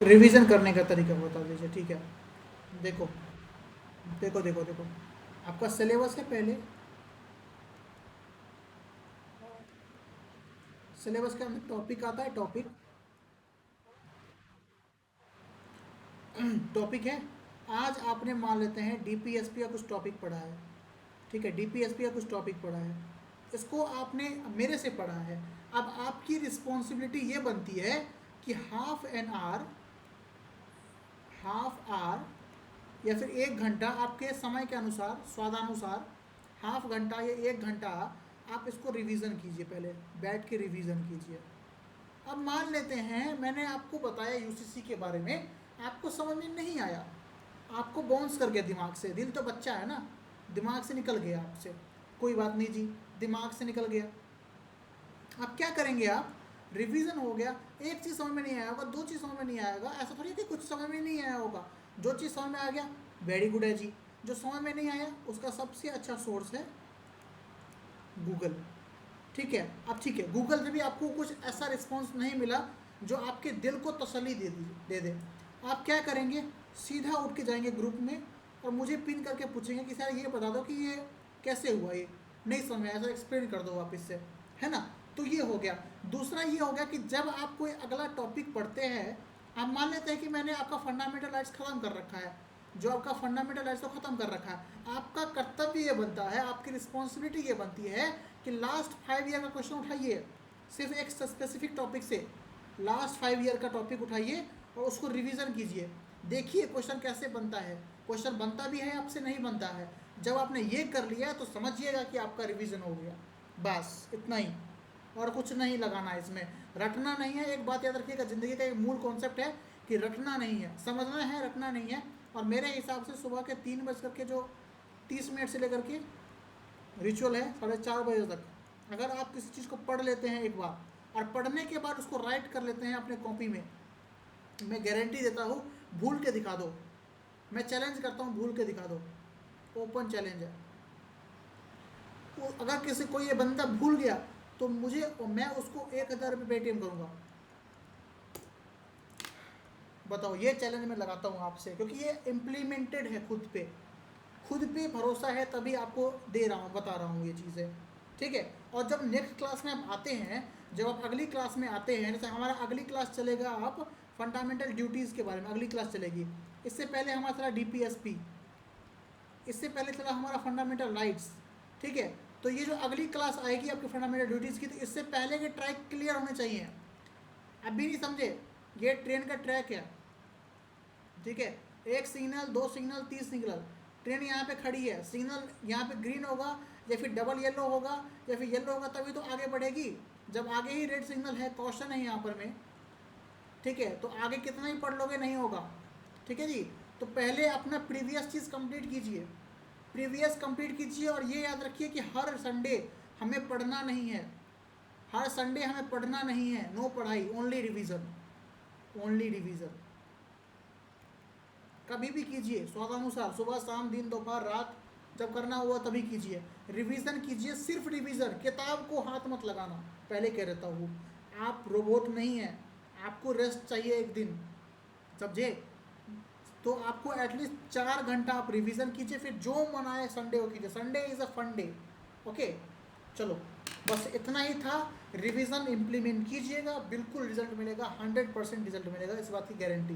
रिवीजन करने का तरीका बता दीजिए, ठीक है। देखो देखो देखो देखो, आपका सिलेबस है पहले, सिलेबस के अंदर टॉपिक आता है, टॉपिक टॉपिक है। आज आपने मान लेते हैं DPSP का कुछ टॉपिक पढ़ा है, ठीक है, DPSP का कुछ टॉपिक पढ़ा है, इसको आपने मेरे से पढ़ा है। अब आपकी रिस्पॉन्सिबिलिटी ये बनती है कि हाफ आवर या फिर 1 घंटा आपके समय के अनुसार, स्वादानुसार, हाफ घंटा या 1 घंटा आप इसको रिवीजन कीजिए, पहले बैठ के रिवीजन कीजिए। अब मान लेते हैं मैंने आपको बताया यूसीसी के बारे में, आपको समझ में नहीं आया, आपको बाउंस कर गया दिमाग से, दिल तो बच्चा है ना, दिमाग से निकल गया आपसे, कोई बात नहीं जी, दिमाग से निकल गया। अब क्या करेंगे आप, रिवीजन हो गया, एक चीज़ समझ में नहीं आया होगा, 2 चीज़ समझ में नहीं आया होगा, ऐसा थोड़ी है कि कुछ समझ में नहीं आया होगा, जो चीज़ समझ में आ गया वेरी गुड है जी, जो समझ में नहीं आया उसका सबसे अच्छा सोर्स है गूगल। ठीक है, अब ठीक है, गूगल से भी आपको कुछ ऐसा रिस्पॉन्स नहीं मिला जो आपके दिल को तसल्ली दे दे, आप क्या करेंगे, सीधा उठ के जाएंगे ग्रुप में और मुझे पिन करके पूछेंगे कि सर ये बता दो कि ये कैसे हुआ, ये नहीं समझ में आया, ऐसा एक्सप्लेन कर दो वापस से, है ना। तो ये हो गया। दूसरा ये हो गया कि जब आप कोई अगला टॉपिक पढ़ते हैं, आप मान लेते हैं कि मैंने आपका फंडामेंटल राइट्स ख़त्म कर रखा है, जो आपका फंडामेंटल राइट्स तो ख़त्म कर रखा है, आपका कर्तव्य ये बनता है, आपकी रिस्पॉन्सिबिलिटी ये बनती है कि लास्ट 5 ईयर का क्वेश्चन उठाइए, सिर्फ एक स्पेसिफिक टॉपिक से लास्ट 5 ईयर का टॉपिक उठाइए और उसको रिवीजन कीजिए, देखिए क्वेश्चन कैसे बनता है, क्वेश्चन बनता भी है आपसे, नहीं बनता है। जब आपने ये कर लिया तो समझिएगा कि आपका रिवीजन हो गया, बस इतना ही, और कुछ नहीं लगाना है इसमें, रटना नहीं है। एक बात याद रखिएगा, ज़िंदगी का एक मूल कॉन्सेप्ट है कि रटना नहीं है, समझना है, रटना नहीं है। और मेरे हिसाब से सुबह के 3 बज के 30 से लेकर के रिचुअल है 4:30 बजे तक, अगर आप किसी चीज़ को पढ़ लेते हैं एक बार और पढ़ने के बाद उसको राइट कर लेते हैं अपने कॉपी में, मैं गारंटी देता हूँ, भूल के दिखा दो, मैं चैलेंज करता हूँ, भूल के दिखा दो, ओपन चैलेंज है। अगर किसी कोई ये बंदा भूल गया तो मैं उसको 1000 रुपये पेटीएम करूँगा। बताओ, ये चैलेंज मैं लगाता हूँ आपसे, क्योंकि ये इम्प्लीमेंटेड है, खुद पे भरोसा है, तभी आपको दे रहा हूँ, बता रहा हूँ ये चीज़ें, ठीक है। और जब नेक्स्ट क्लास में आप आते हैं, जब आप अगली क्लास में आते हैं, जैसे हमारा अगली क्लास चलेगा, आप फंडामेंटल ड्यूटीज़ के बारे में अगली क्लास चलेगी। इससे पहले हमारा चला DPSP, इससे पहले चला हमारा फंडामेंटल राइट्स, ठीक है। तो ये जो अगली क्लास आएगी आपकी फंडामेंटल ड्यूटीज़ की, तो इससे पहले के ट्रैक क्लियर होने चाहिए। अभी नहीं समझे, ये ट्रेन का ट्रैक है, ठीक है, 1 सिग्नल, 2 सिग्नल, 3 सिग्नल, ट्रेन यहाँ पे खड़ी है, सिग्नल यहाँ पे ग्रीन होगा या फिर डबल येलो होगा या फिर येलो होगा, तभी तो आगे बढ़ेगी। जब आगे ही रेड सिग्नल है, कॉशन है यहाँ पर में, ठीक है, तो आगे कितना ही पढ़ लोगे नहीं होगा, ठीक है जी। तो पहले अपना प्रीवियस चीज़ कंप्लीट कीजिए, और ये याद रखिए कि हर संडे हमें पढ़ना नहीं है, हर संडे हमें पढ़ना नहीं है, नो पढ़ाई, ओनली रिवीजन, कभी भी कीजिए स्वादानुसार, सुबह शाम दिन दोपहर रात, जब करना हुआ तभी कीजिए, रिवीजन कीजिए, सिर्फ रिवीजन, किताब को हाथ मत लगाना, पहले कह रहता हूँ, आप रोबोट नहीं हैं, आपको रेस्ट चाहिए एक दिन, समझे। तो आपको एटलीस्ट 4 घंटा आप रिवीजन कीजिए, फिर जो मन आए संडे को कीजिए, Sunday is a fun day, okay. चलो, बस इतना ही था, रिवीजन इम्प्लीमेंट कीजिएगा, बिल्कुल रिजल्ट मिलेगा, 100% रिजल्ट मिलेगा, इस बात की गारंटी है।